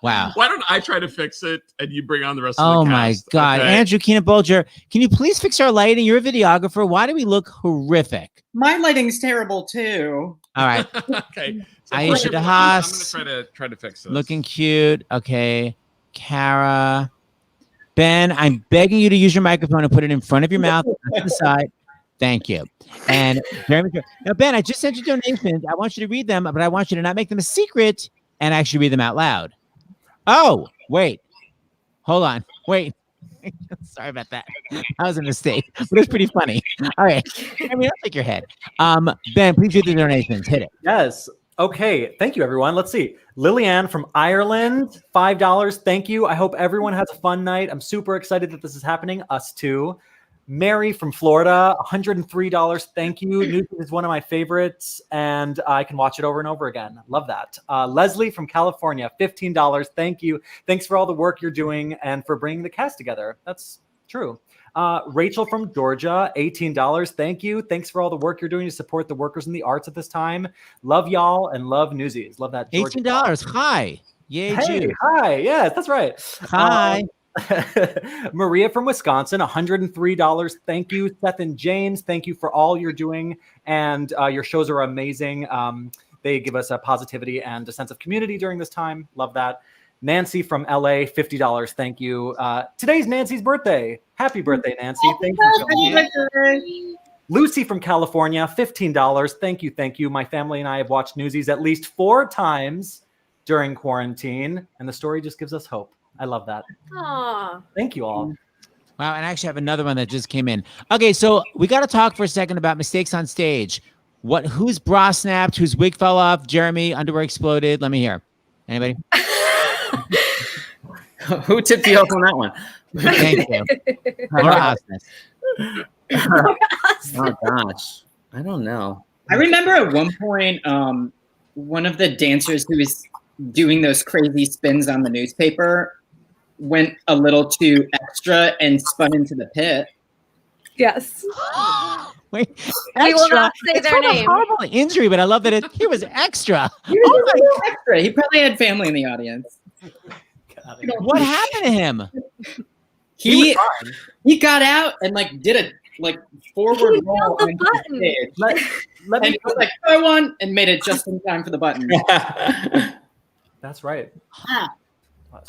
Wow. Why don't I try to fix it and you bring on the rest Oh of the my cast? God. Okay. Andrew Keenan-Bolger, can you please fix our lighting? You're a videographer. Why do we look horrific? My lighting's terrible too. All right. Okay. So Aisha I'm Haas. gonna try to fix this. Looking cute. Okay. Kara. Ben, I'm begging you to use your microphone and put it in front of your mouth, not to the side. Thank you. And Jeremy, now, Ben, I just sent you donations. I want you to read them, but I want you to not make them a secret and actually read them out loud. Oh, wait. Hold on. Wait. Sorry about that. That was a mistake, but it's pretty funny. All right. I mean, I'll take your head. Ben, please do the donations. Hit it. Yes. Okay. Thank you, everyone. Let's see. Lillian from Ireland, $5. Thank you. I hope everyone has a fun night. I'm super excited that this is happening. Us too. Mary from Florida, $103. Thank you. Newsies is one of my favorites, and I can watch it over and over again. Love that. Leslie from California, $15. Thank you. Thanks for all the work you're doing and for bringing the cast together. That's true. Rachel from Georgia, $18. Thank you. Thanks for all the work you're doing to support the workers in the arts at this time. Love y'all and love Newsies. Love that. Georgia. $18. Hi. Yay, Hey, Jude. hi. Yes, that's right. Hi. Maria from Wisconsin, $103. Thank you. Seth and James, thank you for all you're doing. And your shows are amazing. They give us a positivity and a sense of community during this time. Love that. Nancy from LA, $50. Thank you. Today's Nancy's birthday. Happy birthday, Nancy. Thank you. Lucy from California, $15. Thank you. Thank you. My family and I have watched Newsies at least 4 times during quarantine, and the story just gives us hope. I love that. Aw. Thank you all. Wow, and I actually have another one that just came in. Okay, so we got to talk for a second about mistakes on stage. Whose bra snapped? Whose wig fell off? Jeremy, underwear exploded. Let me hear. Anybody? Who tipped you off on that one? Thank you. Laura Osnes. Oh gosh, I don't know. I remember at one point, one of the dancers who was doing those crazy spins on the newspaper went a little too extra and spun into the pit. Yes. Wait, We will not say It's their not a name. horrible injury, but I love that he was extra. He was a little extra. He probably had family in the audience. What happened to him? He got out and did a forward He roll held the onto the button. stage. Let And me. he was like, throw one, and made it just in time for the button. That's right.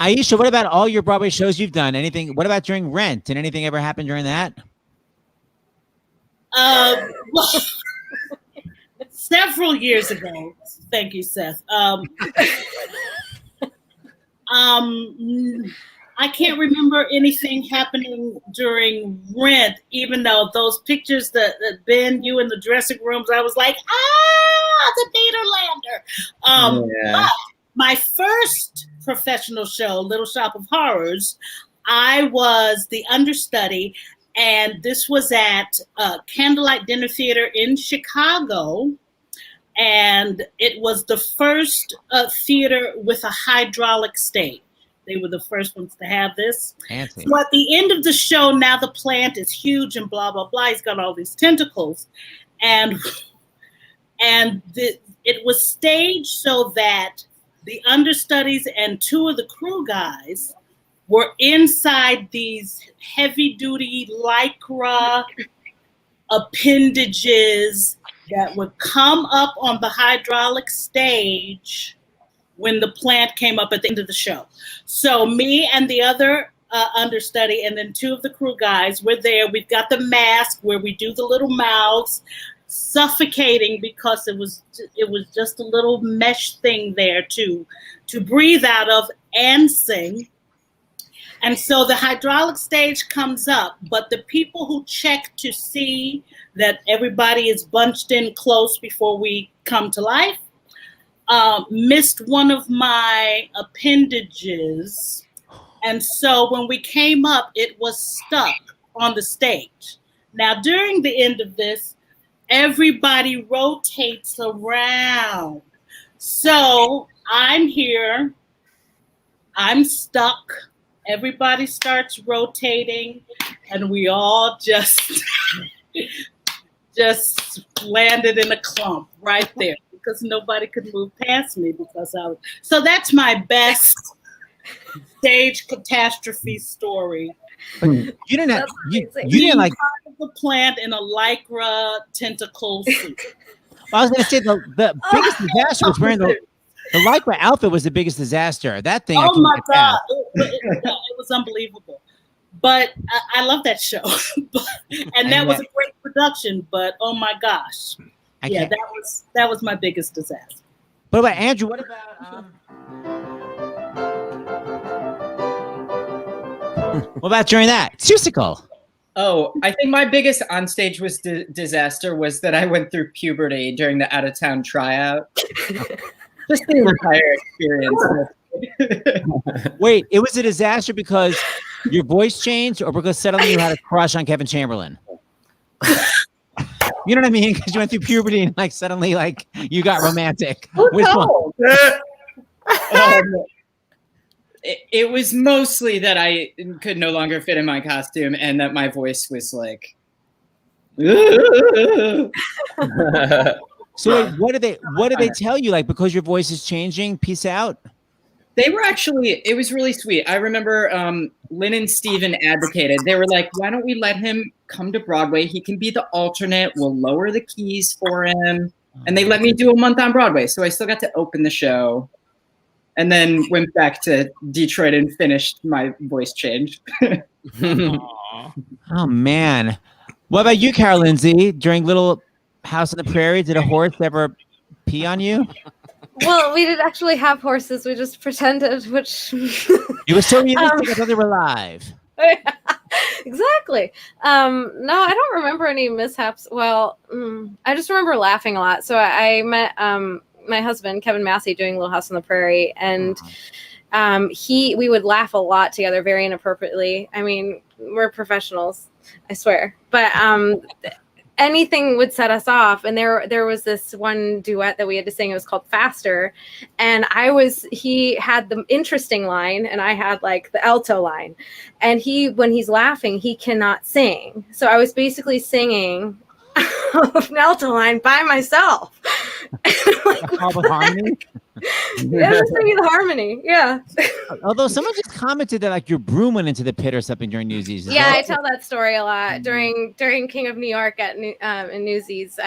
Aisha, what about all your Broadway shows you've done? Anything? What about during Rent? Did anything ever happen during that? Several years ago. Thank you, Seth. I can't remember anything happening during Rent, even though those pictures that Ben, you in the dressing rooms, I was like, the Nederlander. But my first professional show, Little Shop of Horrors, I was the understudy, and this was at Candlelight Dinner Theater in Chicago. And it was the first theater with a hydraulic stage. They were the first ones to have this. Fancy. So at the end of the show, now the plant is huge and blah, blah, blah. He's got all these tentacles. And it was staged so that the understudies and 2 of the crew guys were inside these heavy-duty Lycra appendages that would come up on the hydraulic stage when the plant came up at the end of the show. So me and the other understudy and then 2 of the crew guys were there. We've got the mask where we do the little mouths, suffocating because it was just a little mesh thing there to breathe out of and sing. And so the hydraulic stage comes up, but the people who check to see that everybody is bunched in close before we come to life missed one of my appendages. And so when we came up, it was stuck on the stage. Now, during the end of this, everybody rotates around So I'm here. I'm stuck. Everybody starts rotating, and we all just landed in a clump right there because nobody could move past me because I was. So that's my best stage catastrophe story. You didn't have, you Being didn't like. part of the plant in a lycra tentacle suit. I was going to say the biggest disaster was wearing the lycra outfit was the biggest disaster. That thing. I Oh couldn't my get God, past. it was unbelievable. But I love that show, and that was a great production. But oh my gosh, yeah, that was my biggest disaster. What about Andrew? What about what about during that? Susical. Oh, I think my biggest onstage was disaster was that I went through puberty during the out-of-town tryout. Just the entire experience. Wait, it was a disaster because your voice changed, or because suddenly you had a crush on Kevin Chamberlain? You know what I mean? Because you went through puberty and like suddenly like you got romantic. Which one? It was mostly that I could no longer fit in my costume and that my voice was like. So wait, what did they tell you? Like, because your voice is changing, peace out? They were actually, it was really sweet. I remember Lynn and Steven advocated. They were like, why don't we let him come to Broadway? He can be the alternate. We'll lower the keys for him. And they let me do a month on Broadway. So I still got to open the show. And then went back to Detroit and finished my voice change. Oh, man. What about you, Carol Lindsay? During Little House on the Prairie, did a horse ever pee on you? Well, we didn't actually have horses. We just pretended, which... You were so realistic. I thought they were live. Exactly. No, I don't remember any mishaps. Well, I just remember laughing a lot. So I met my husband, Kevin Massey, doing Little House on the Prairie, and we would laugh a lot together very inappropriately. I mean, we're professionals, I swear. But anything would set us off. And there was this one duet that we had to sing. It was called Faster. And he had the interesting line and I had like the alto line. And when he's laughing, he cannot sing. So I was basically singing an alto line by myself. Harmony? Yeah, just singing the harmony. Yeah. Although someone just commented that like your broom went into the pit or something during Newsies. Yeah, I tell that story a lot during King of New York in Newsies.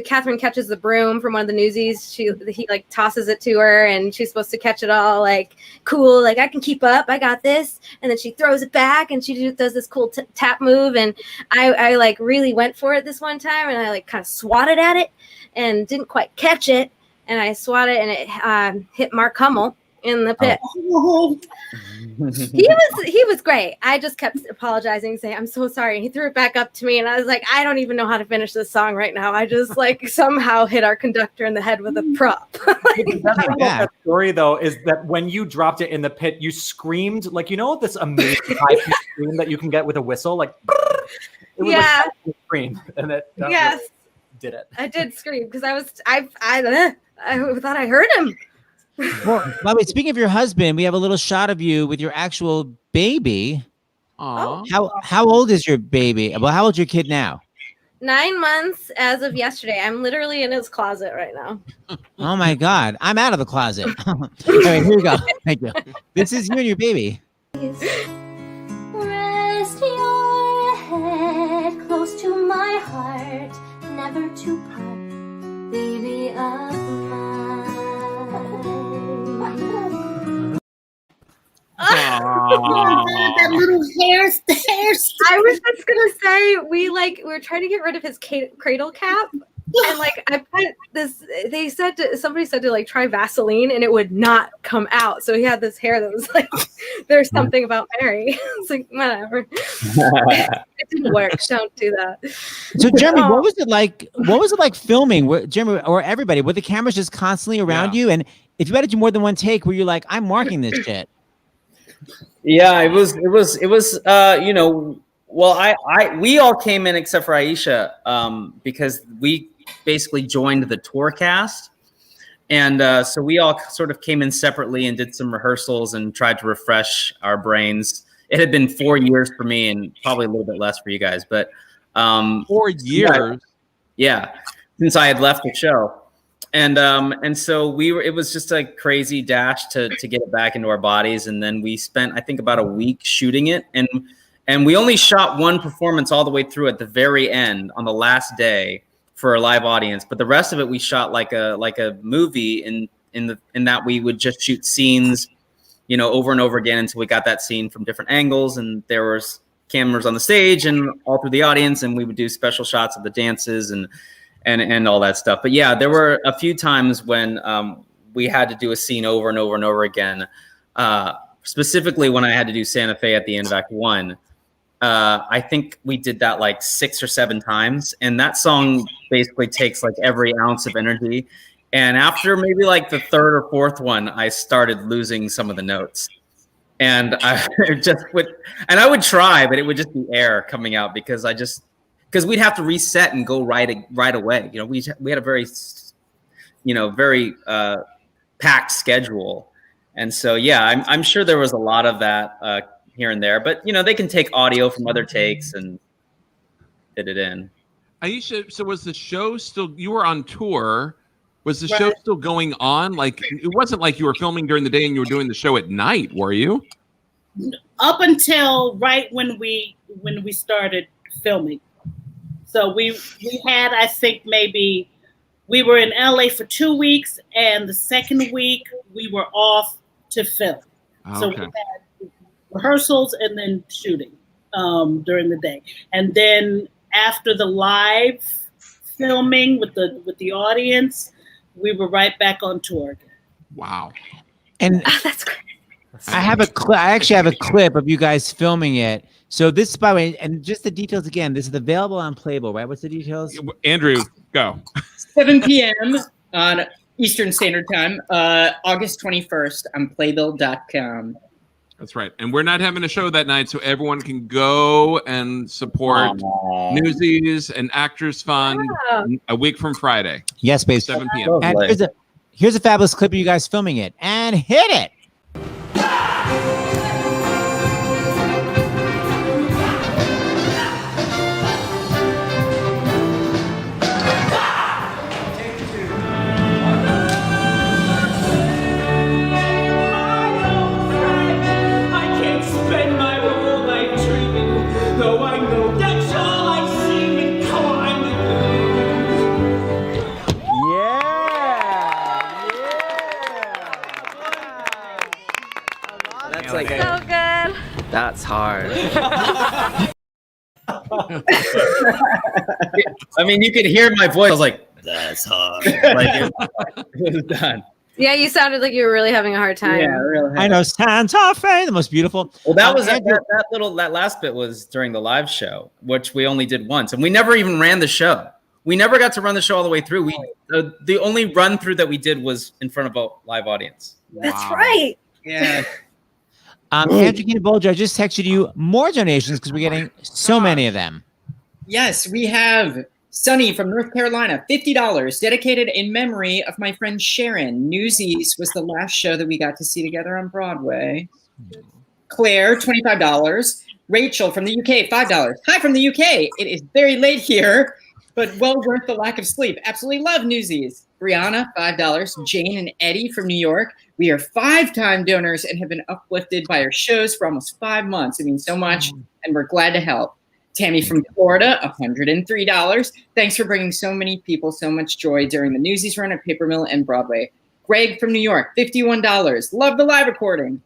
Catherine catches the broom from one of the Newsies. He like tosses it to her, and she's supposed to catch it all like cool, like I can keep up, I got this. And then she throws it back, and she does this cool tap move. And I like really went for it this one time, and I like kind of swatted at it, and didn't quite catch it. And I swatted, and it hit Mark Hummel in the pit. Oh. He was great. I just kept apologizing, saying, I'm so sorry. And he threw it back up to me, and I was like, I don't even know how to finish this song right now. I just like somehow hit our conductor in the head with a prop. That story though is that when you dropped it in the pit, you screamed like, you know, this amazing high pitched scream that you can get with a whistle, like it was like a scream, and that yes, really did it. I did scream because I thought I heard him. Well, by the way, speaking of your husband, we have a little shot of you with your actual baby. Aww. How old is your baby? Well, how old's your kid now? 9 months as of yesterday. I'm literally in his closet right now. Oh my God, I'm out of the closet. All right, here we go. Thank you. This is you and your baby. Rest your head close to my heart, never to part, baby of mine. That little hair. I was just gonna say we were trying to get rid of his cradle cap, and like I put this. Somebody said to like try Vaseline, and it would not come out. So he had this hair that was like, "There's something about Mary." It's like whatever. It didn't work. Don't do that. So Jeremy, what was it like? What was it like filming? Jeremy or everybody? Were the cameras just constantly around you? And if you had to do more than one take, were you like, "I'm marking this shit"? Yeah, it was, we all came in except for Aisha, because we basically joined the tour cast. And so we all sort of came in separately and did some rehearsals and tried to refresh our brains. It had been 4 years for me and probably a little bit less for you guys, but 4 years. Yeah, since I had left the show. And so it was just a crazy dash to get it back into our bodies. And then we spent, I think, about a week shooting it. And we only shot one performance all the way through at the very end on the last day for a live audience. But the rest of it, we shot like a movie in that we would just shoot scenes, over and over again until we got that scene from different angles. And there was cameras on the stage and all through the audience. And we would do special shots of the dances and all that stuff. But yeah, there were a few times when we had to do a scene over and over and over again. Specifically when I had to do Santa Fe at the end of Act 1. I think we did that like 6 or 7 times. And that song basically takes like every ounce of energy. And after maybe like the 3rd or 4th one, I started losing some of the notes. And I would try, but it would just be air coming out because we'd have to reset and go right away. We had a very, very packed schedule. And so, yeah, I'm sure there was a lot of that here and there, but they can take audio from other takes and fit it in. Aisha, so was the show still, you were on tour, was the show still going on? Like, it wasn't like you were filming during the day and you were doing the show at night, were you? Up until right when we started filming. So we had, I think maybe we were in LA for 2 weeks, and the second week we were off to film. Okay. So we had rehearsals and then shooting during the day. And then after the live filming with the audience, we were right back on tour again. Wow. And That's great. I actually have a clip of you guys filming it. So this, by the way, and just the details again, this is available on Playboy, right? What's the details? Andrew, go. 7 p.m. on Eastern Standard Time, August 21st on Playbill.com. That's right. And we're not having a show that night, so everyone can go and support Newsies and Actors Fund a week from Friday. Yes, babe. 7 p.m. And here's a fabulous clip of you guys filming it. And hit it. So good. That's hard. I mean, you could hear my voice. I was like, that's hard. Like, it was done. Yeah, you sounded like you were really having a hard time. Yeah, really. I know Santa Fe, the most beautiful. Well, that was Andrew, that last bit was during the live show, which we only did once, and we never even ran the show. We never got to run the show all the way through. The only run through that we did was in front of a live audience. That's right. Yeah. Andrew Keenan-Bolger, I just texted you more donations because we're getting so many of them. Yes, we have Sunny from North Carolina, $50, dedicated in memory of my friend Sharon. Newsies was the last show that we got to see together on Broadway. Claire, $25. Rachel from the UK, $5. Hi from the UK. It is very late here, but well worth the lack of sleep. Absolutely love Newsies. Brianna, $5. Jane and Eddie from New York. We are 5-time donors and have been uplifted by our shows for almost 5 months. It means so much, and we're glad to help. Tammy from Florida, $103. Thanks for bringing so many people so much joy during the Newsies run at Paper Mill and Broadway. Greg from New York, $51. Love the live recording.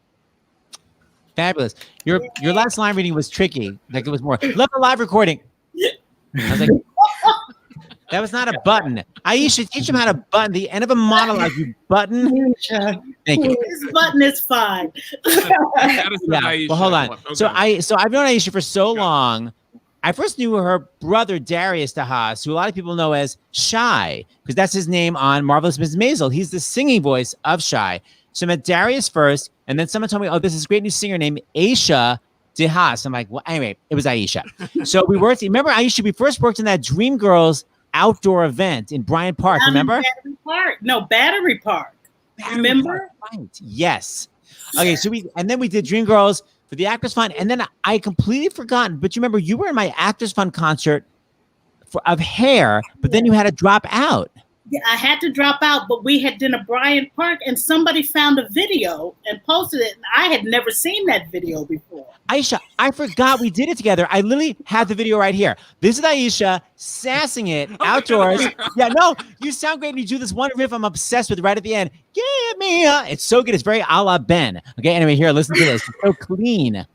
Fabulous. Your last line reading was tricky. Like it was more, love the live recording. I was like, that was not a button. Aisha, teach him how to button. The end of a monologue, you button. Thank you. This button is fine. Yeah. Well, hold on. Okay. So I've known Aisha for so long. I first knew her brother Darius Haas, who a lot of people know as Shy, because that's his name on Marvelous Mrs. Maisel. He's the singing voice of Shy. So I met Darius first, and then someone told me, oh, there's this great new singer named Aisha Haas. I'm like, well, anyway, it was Aisha. So we worked. Remember Aisha? We first worked in that Dreamgirls outdoor event in Bryant Park. Down in Remember? Battery Park. No, Battery Park. Remember? Right. Yes. Okay. So then we did Dreamgirls for the Actors Fund, and then I completely forgotten. But you remember you were in my Actors Fund concert of Hair, but then you had to drop out. Yeah, I had to drop out, but we had done a Bryant Park, and somebody found a video and posted it, and I had never seen that video before. Aisha, I forgot we did it together. I literally had the video right here. This is Aisha sassing it outdoors. Yeah, no, you sound great. And you do this one riff I'm obsessed with right at the end. Give me a... It's so good. It's very a la Ben. Okay, anyway, here, listen to this. It's so clean.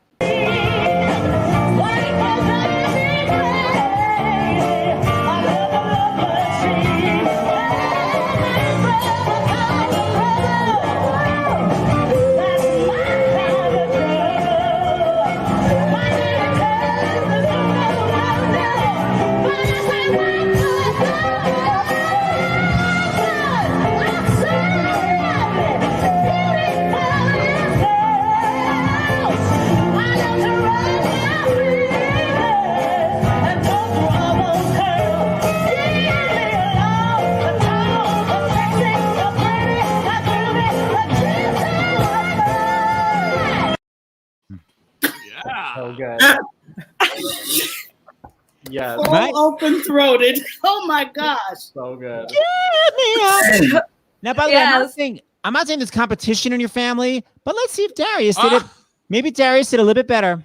So good. Yes. Full open-throated. Oh my gosh. So good. Now, by the way, I'm not saying there's competition in your family, but let's see if Darius did it. Maybe Darius did a little bit better.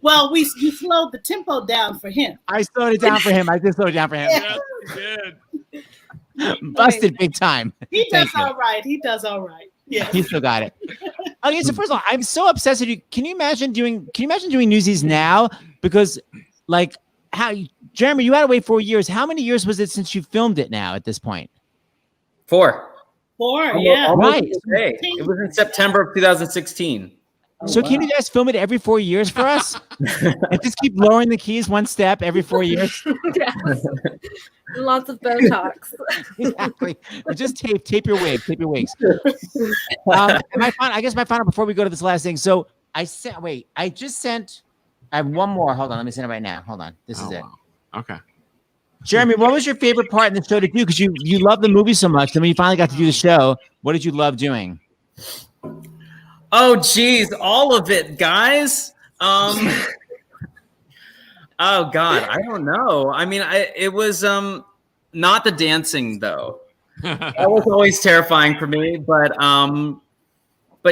Well, we slowed the tempo down for him. I slowed it down for him. I did slow it down for him. Yes, you did. Busted big time. He does all right. He does all right. Yeah. He still got it. Okay, so first of all, I'm so obsessed with you. Can you imagine doing Newsies now? Because like Jeremy, you had to wait 4 years. How many years was it since you filmed it now at this point? 4. Yeah. Right. It was in September of 2016. So can you guys film it every 4 years for us? And just keep lowering the keys one step every 4 years? Yes. Lots of Botox. Exactly. Or just tape your wigs. I guess my final before we go to this last thing. So I have one more. Hold on. Let me send it right now. Hold on. This is it. Wow. Okay. Jeremy, what was your favorite part in the show to do? Because you love the movie so much. Then when you finally got to do the show, what did you love doing? Oh, geez, all of it, guys. Oh God, I don't know. I mean, it was not the dancing though. That was always terrifying for me. But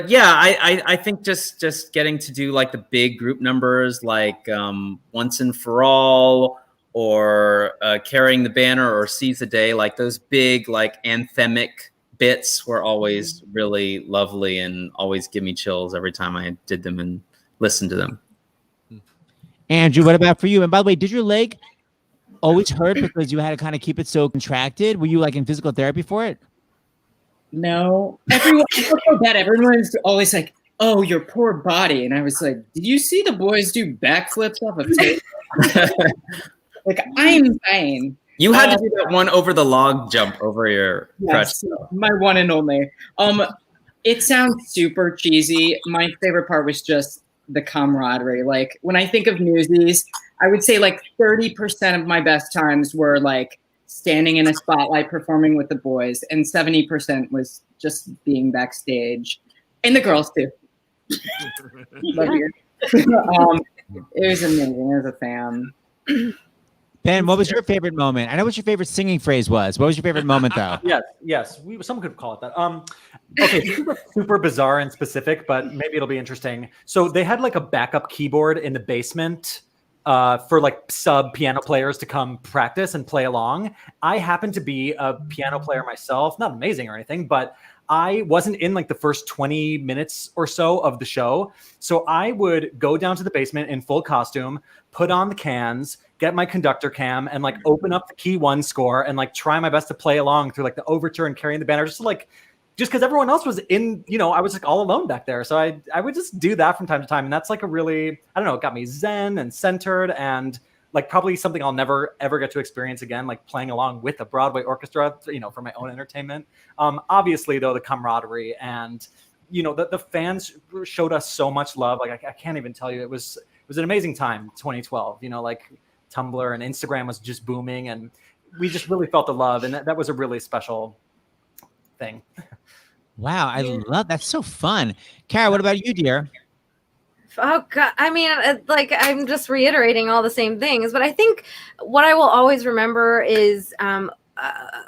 yeah, I think just getting to do like the big group numbers, like Once and For All, or Carrying the Banner, or Seize the Day, like those big like anthemic bits were always really lovely and always give me chills every time I did them and listened to them. Andrew, what about for you? And by the way, did your leg always hurt because you had to kind of keep it so contracted? Were you like in physical therapy for it? No, everyone's always like, "Oh, your poor body," and I was like, "Did you see the boys do backflips off of tape?" Like, I'm fine. You had to do that one over the log jump over your crutch. My one and only. It sounds super cheesy. My favorite part was just the camaraderie. Like when I think of Newsies, I would say like 30% of my best times were like standing in a spotlight performing with the boys, and 70% was just being backstage, and the girls too. Love you. It was amazing. I was a fan. Ben, what was your favorite moment? I know what your favorite singing phrase was. What was your favorite moment, though? Yes. Someone could call it that. Okay, super bizarre and specific, but maybe it'll be interesting. So they had like a backup keyboard in the basement for like sub piano players to come practice and play along. I happened to be a piano player myself, not amazing or anything, but I wasn't in like the first 20 minutes or so of the show. So I would go down to the basement in full costume, put on the cans, get my conductor cam, and like open up the key one score and like try my best to play along through like the overture and carrying the banner, just because everyone else was in, I was like all alone back there. So I would just do that from time to time. And that's like a really, I don't know, it got me zen and centered and like probably something I'll never, ever get to experience again, like playing along with a Broadway orchestra, for my own entertainment. Obviously, though, the camaraderie and, the fans showed us so much love. Like, I can't even tell you. It was an amazing time, 2012. Like Tumblr and Instagram was just booming. And we just really felt the love. And that was a really special thing. Wow, I love that's so fun. Kara, what about you, dear? Oh God! I mean, I'm just reiterating all the same things, but I think what I will always remember is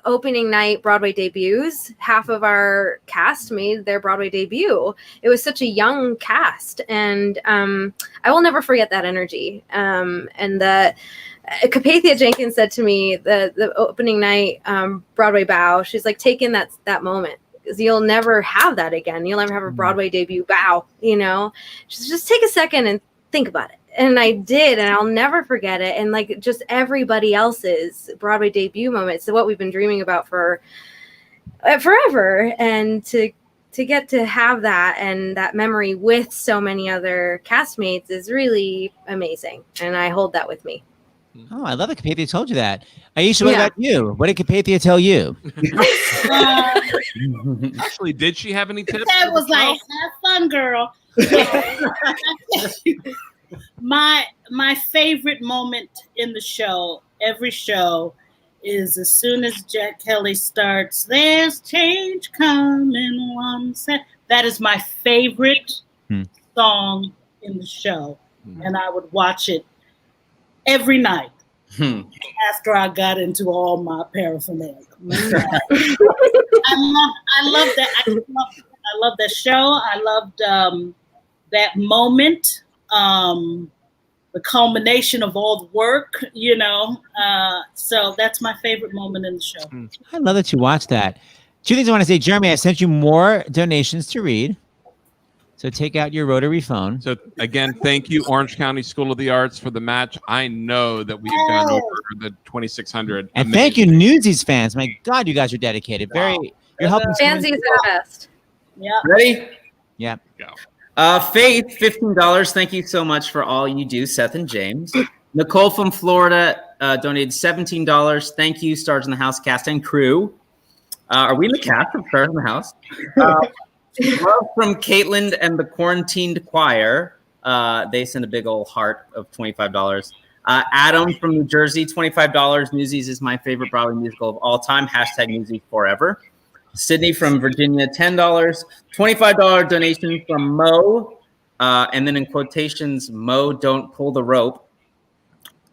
opening night Broadway debuts. Half of our cast made their Broadway debut. It was such a young cast, and I will never forget that energy. And that Capathia Jenkins said to me the opening night Broadway bow. She's like, take in that moment. Because you'll never have that again. You'll never have a Broadway debut bow, Just take a second and think about it. And I did, and I'll never forget it. And like just everybody else's Broadway debut moments, what we've been dreaming about for forever. And to get to have that and that memory with so many other castmates is really amazing. And I hold that with me. Oh, I love that Capathia told you that. Aisha, what about you? What did Capathia tell you? Actually, did she have any tips? That was like, have fun, girl. My favorite moment in the show, every show, is as soon as Jack Kelly starts, there's change coming one set. That is my favorite song in the show. And I would watch it every night after I got into all my paraphernalia. I love that. I love that show. I loved that moment, the culmination of all the work, So that's my favorite moment in the show. I love that you watched that. Two things I want to say. Jeremy, I sent you more donations to read. So take out your rotary phone. So again, thank you, Orange County School of the Arts, for the match. I know that we've gone over the 2,600. And thank you, Newsies fans. My God, you guys are dedicated. You're helping. Fansies are the best. Yeah. Ready? Yeah. Go. Faith, $15. Thank you so much for all you do, Seth and James. Nicole from Florida donated $17. Thank you, Stars in the House cast and crew. Are we in the cast of Stars in the House? Love from Caitlin and the Quarantined Choir. They sent a big old heart of $25. Adam from New Jersey, $25. Newsies is my favorite Broadway musical of all time. # Newsies forever. Sydney from Virginia, $10. $25 donation from Mo. And then in quotations, Mo, don't pull the rope.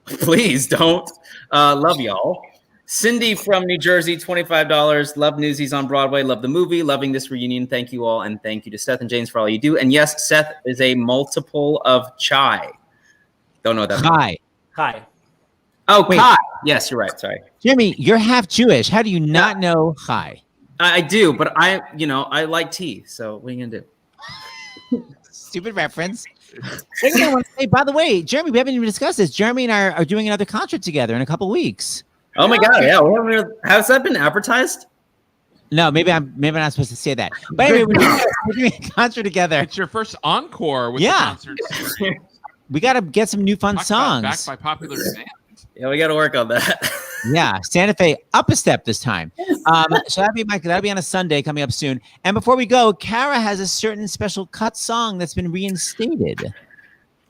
Please don't. Love y'all. Cindy from New Jersey, $25. Love Newsies on Broadway. Love the movie. Loving this reunion. Thank you all. And thank you to Seth and James for all you do. And yes, Seth is a multiple of Chai. Don't know what that means. Hi. Oh, Wait. Kai. Yes, you're right. Sorry. Jeremy, you're half Jewish. How do you not know hi? I do, but I like tea. So what are you going to do? Stupid reference. Second thing I want to say, by the way, Jeremy, we haven't even discussed this. Jeremy and I are doing another concert together in a couple weeks. Oh my God! Yeah, has that been advertised? No, maybe I'm not supposed to say that. But anyway, we're doing a concert together. It's your first encore with the concert. We got to get some new fun songs. Back by popular demand. Yeah, we got to work on that. Yeah, Santa Fe up a step this time. So that'll be on a Sunday coming up soon. And before we go, Kara has a certain special cut song that's been reinstated.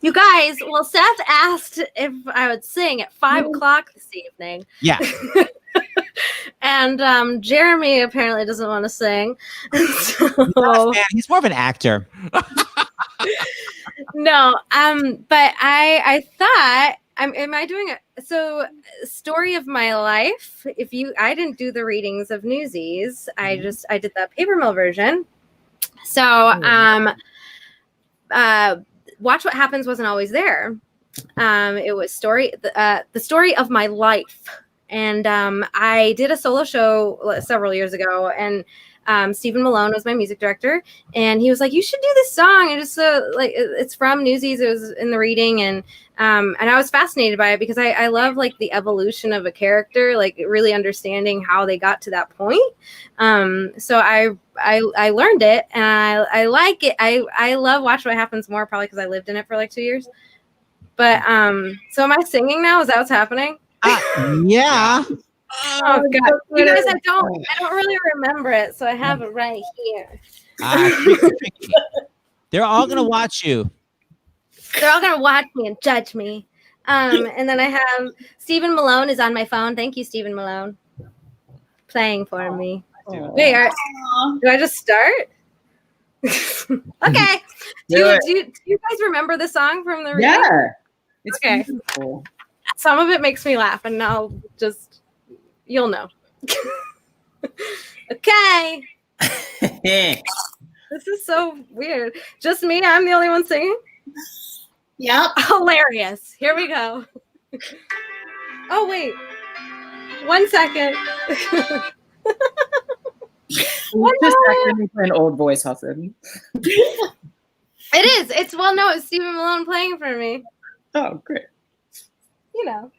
You guys, well, Seth asked if I would sing at 5 o'clock this evening. Yeah. And Jeremy apparently doesn't want to sing. Man, he's more of an actor. No, but I thought, am I doing it? So, story of my life. I didn't do the readings of Newsies. I did the paper mill version. So, Watch What Happens wasn't always there. It was the story of my life, and I did a solo show several years ago, and Stephen Malone was my music director, and he was like, "You should do this song." And just like it's from Newsies. It was in the reading, and I was fascinated by it because I love like the evolution of a character, like really understanding how they got to that point. So I learned it, and I like it. I love Watch What Happens More, probably because I lived in it for like 2 years. But so am I singing now? Is that what's happening? Yeah. Oh God, you guys, I don't really remember it, so I have it right here. Tricky. They're all gonna watch you. They're all gonna watch me and judge me. And then I have Stephen Malone is on my phone. Thank you, Stephen Malone, playing for me. Wait, do I just start? Okay. Do you guys remember the song from the reading? Yeah. It's okay. beautiful. Some of it makes me laugh, and I'll just you'll know. Okay. This is so weird. Just me? I'm the only one singing? Yep. Hilarious. Here we go. Oh, wait. 1 second. Just accidentally play an old voice, Hassan. It is. It's Stephen Malone playing for me. Oh, great. You know.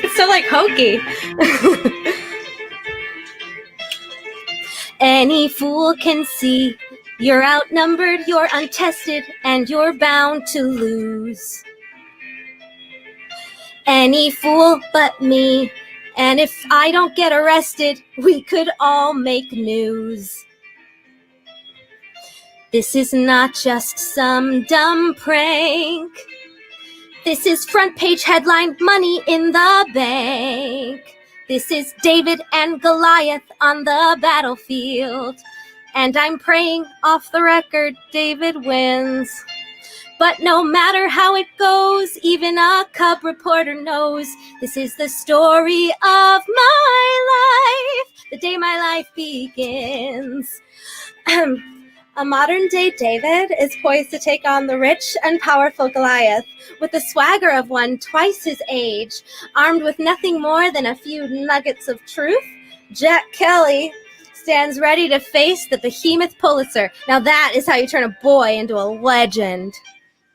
It's so like hokey. Any fool can see you're outnumbered, you're untested, and you're bound to lose. Any fool but me, and if I don't get arrested, we could all make news. This is not just some dumb prank. This is front page headline, money in the bank. This is David and Goliath on the battlefield. And I'm praying off the record, David wins. But no matter how it goes, even a cub reporter knows this is the story of my life, the day my life begins. A modern-day David is poised to take on the rich and powerful Goliath with the swagger of one twice his age. Armed with nothing more than a few nuggets of truth, Jack Kelly stands ready to face the behemoth Pulitzer. Now that is how you turn a boy into a legend.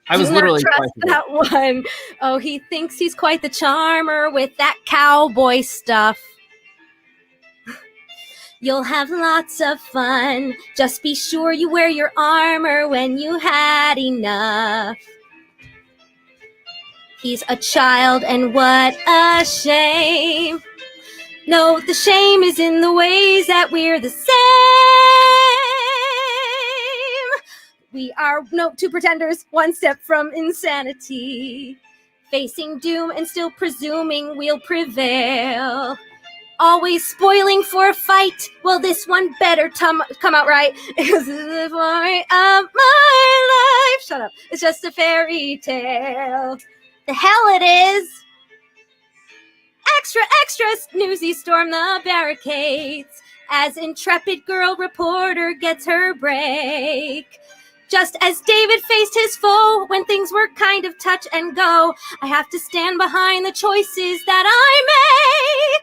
I was Do literally not trust that one. Oh, he thinks he's quite the charmer with that cowboy stuff. You'll have lots of fun. Just be sure you wear your armor when you had enough. He's a child, and what a shame. No, the shame is in the ways that we're the same. We are no two pretenders, one step from insanity. Facing doom and still presuming we'll prevail. Always spoiling for a fight. Well, this one better come out right. Because this is the story of my life. Shut up. It's just a fairy tale. The hell it is. Extra, extra, Newsies storm the barricades as intrepid girl reporter gets her break. Just as David faced his foe when things were kind of touch and go, I have to stand behind the choices that I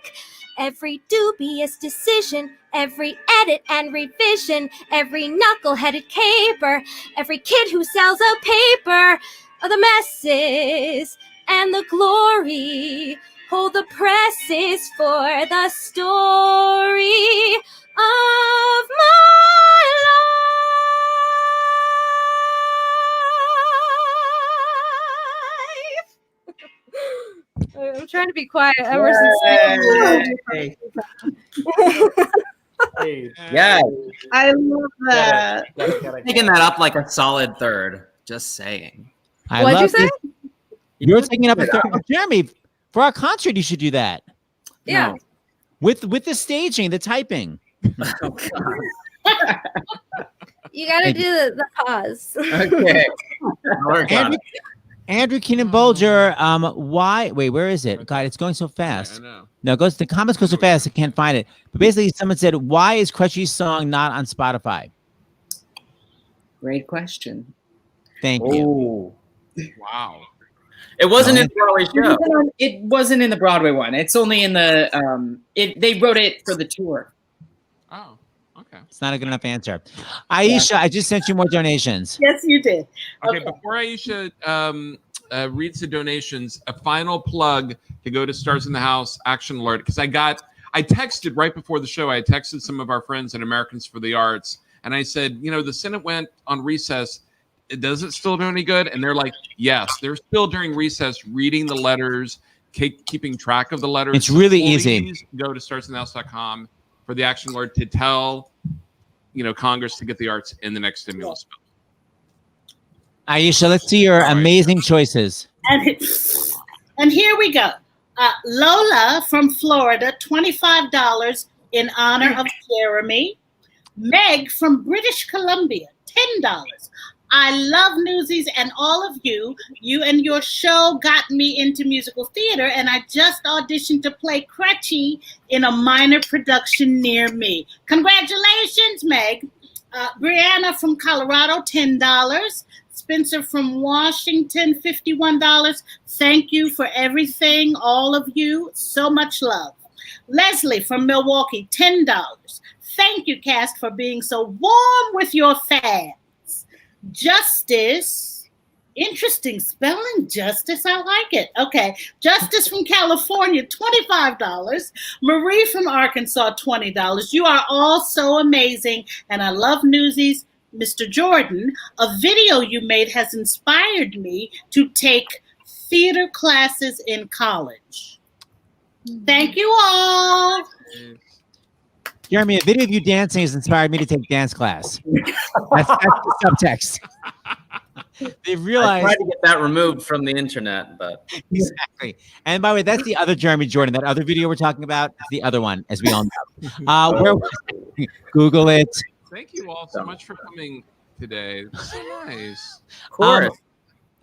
make. Every dubious decision, every edit and revision, every knuckle-headed caper, every kid who sells a paper, the messes and the glory. Hold the presses for the story of my life. I'm trying to be quiet ever since. Yeah, I love that. Picking that up like a solid third. Just saying. I What'd you love say? this. You're taking up a third. Oh, Jeremy, for our concert, you should do that. Yeah. No. With the staging, the typing. Oh, God. You gotta do the pause. Okay. Work on it. Andrew Keenan-Bolger, why? Wait, where is it? God, it's going so fast. I know. No, the comments go so fast, I can't find it. But basically, someone said, why is Crutchy's song not on Spotify? Great question. Thank you. Oh, Wow. it wasn't in the Broadway show. It wasn't in the Broadway one. It's only in the they wrote it for the tour. Oh, okay. It's not a good enough answer. Aisha, I just sent you more donations. Yes, you did. Okay, before Aisha reads the donations, a final plug to go to Stars in the House Action Alert, because I texted right before the show. I texted some of our friends at Americans for the Arts, and I said, the Senate went on recess. Does it still do any good? And they're like, yes, they're still during recess reading the letters, keeping track of the letters. It's really Please easy. Go to starsinthehouse.com for the Action Alert to tell, Congress to get the arts in the next stimulus bill. Aisha, let's see your amazing choices. And here we go. Lola from Florida, $25 in honor of Jeremy. Meg from British Columbia, $10. I love Newsies and all of you. You and your show got me into musical theater, and I just auditioned to play Crutchy in a minor production near me. Congratulations, Meg. Brianna from Colorado, $10. Spencer from Washington, $51. Thank you for everything, all of you. So much love. Leslie from Milwaukee, $10. Thank you, cast, for being so warm with your fans. Justice, interesting spelling, Justice, I like it. Okay, Justice from California, $25. Marie from Arkansas, $20. You are all so amazing, and I love Newsies. Mr. Jordan, a video you made has inspired me to take theater classes in college. Thank you all. Jeremy, a video of you dancing has inspired me to take dance class. That's the subtext. They I realized tried to get that removed from the internet, but exactly. And by the way, that's the other Jeremy Jordan. That other video we're talking about is the other one, as we all know. Google it. Thank you all so much for coming today. It's so nice. of course.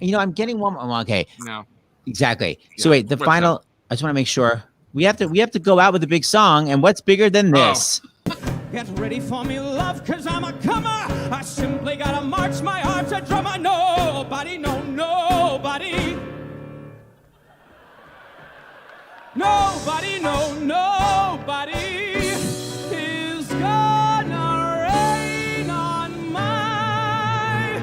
I'm getting one. Okay, No. exactly. Yeah. So wait, the What's final. I just want to make sure we have to go out with a big song. And what's bigger than this? Get ready for me, love, cause I'm a comer. I simply gotta march my heart to drummer. Nobody, no, nobody. Nobody, no, nobody is gonna rain on my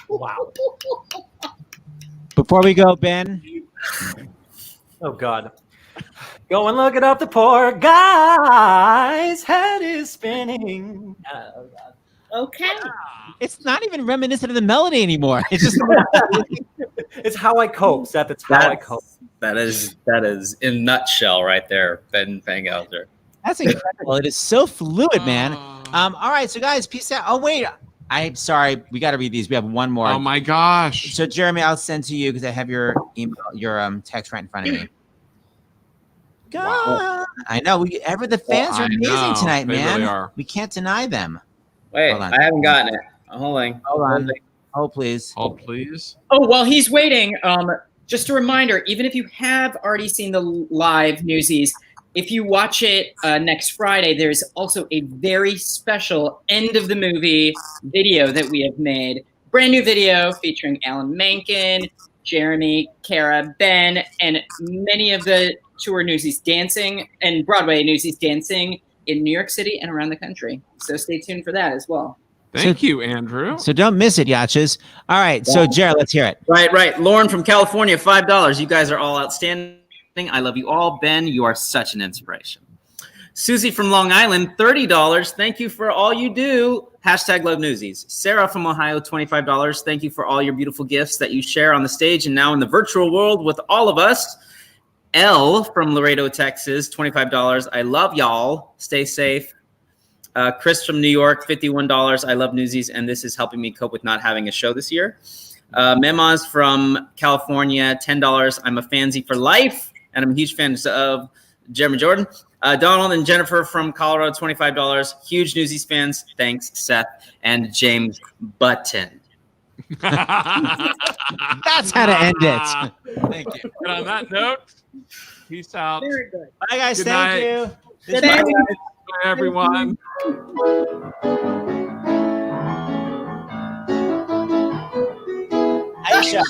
Wow. Before we go, Ben. Oh, God. Go and look it up. The poor guy's head is spinning. Oh, God. Okay. It's not even reminiscent of the melody anymore. It's just It's how I cope, Seth. It's how I cope. That is in a nutshell right there, Ben Fankhauser. that's incredible. It is so fluid, man. All right, so guys, peace out. Oh wait, I'm sorry. We got to read these. We have one more. Oh my gosh. So Jeremy, I'll send to you because I have your email, your text right in front of me. God, I know. The fans are amazing tonight, They man. really are. We can't deny them. Wait, Hold on. I haven't gotten it. Hold on. Oh, please. Hold, please. Oh, while he's waiting, just a reminder, even if you have already seen the live Newsies, if you watch it next Friday, there's also a very special end of the movie video that we have made. Brand new video featuring Alan Menken, Jeremy, Kara, Ben, and many of the tour Newsies dancing and Broadway Newsies dancing in New York City and around the country. So stay tuned for that as well. Thank you, Andrew. So don't miss it, Yachas. All right, so Jared, let's hear it. Right. Lauren from California, $5. You guys are all outstanding. I love you all. Ben, you are such an inspiration. Susie from Long Island, $30. Thank you for all you do. Hashtag love Newsies. Sarah from Ohio, $25. Thank you for all your beautiful gifts that you share on the stage and now in the virtual world with all of us. Elle from Laredo, Texas, $25. I love y'all. Stay safe. Chris from New York, $51. I love Newsies, and this is helping me cope with not having a show this year. Memaz from California, $10. I'm a fansy for life, and I'm a huge fan of Jeremy Jordan. Donald and Jennifer from Colorado, $25. Huge Newsies fans. Thanks, Seth and James Button. That's how to end it. Thank you. And on that note, peace out. Very good. Bye, guys. Good Thank night. you. Good This- night. Bye, everyone. Aisha.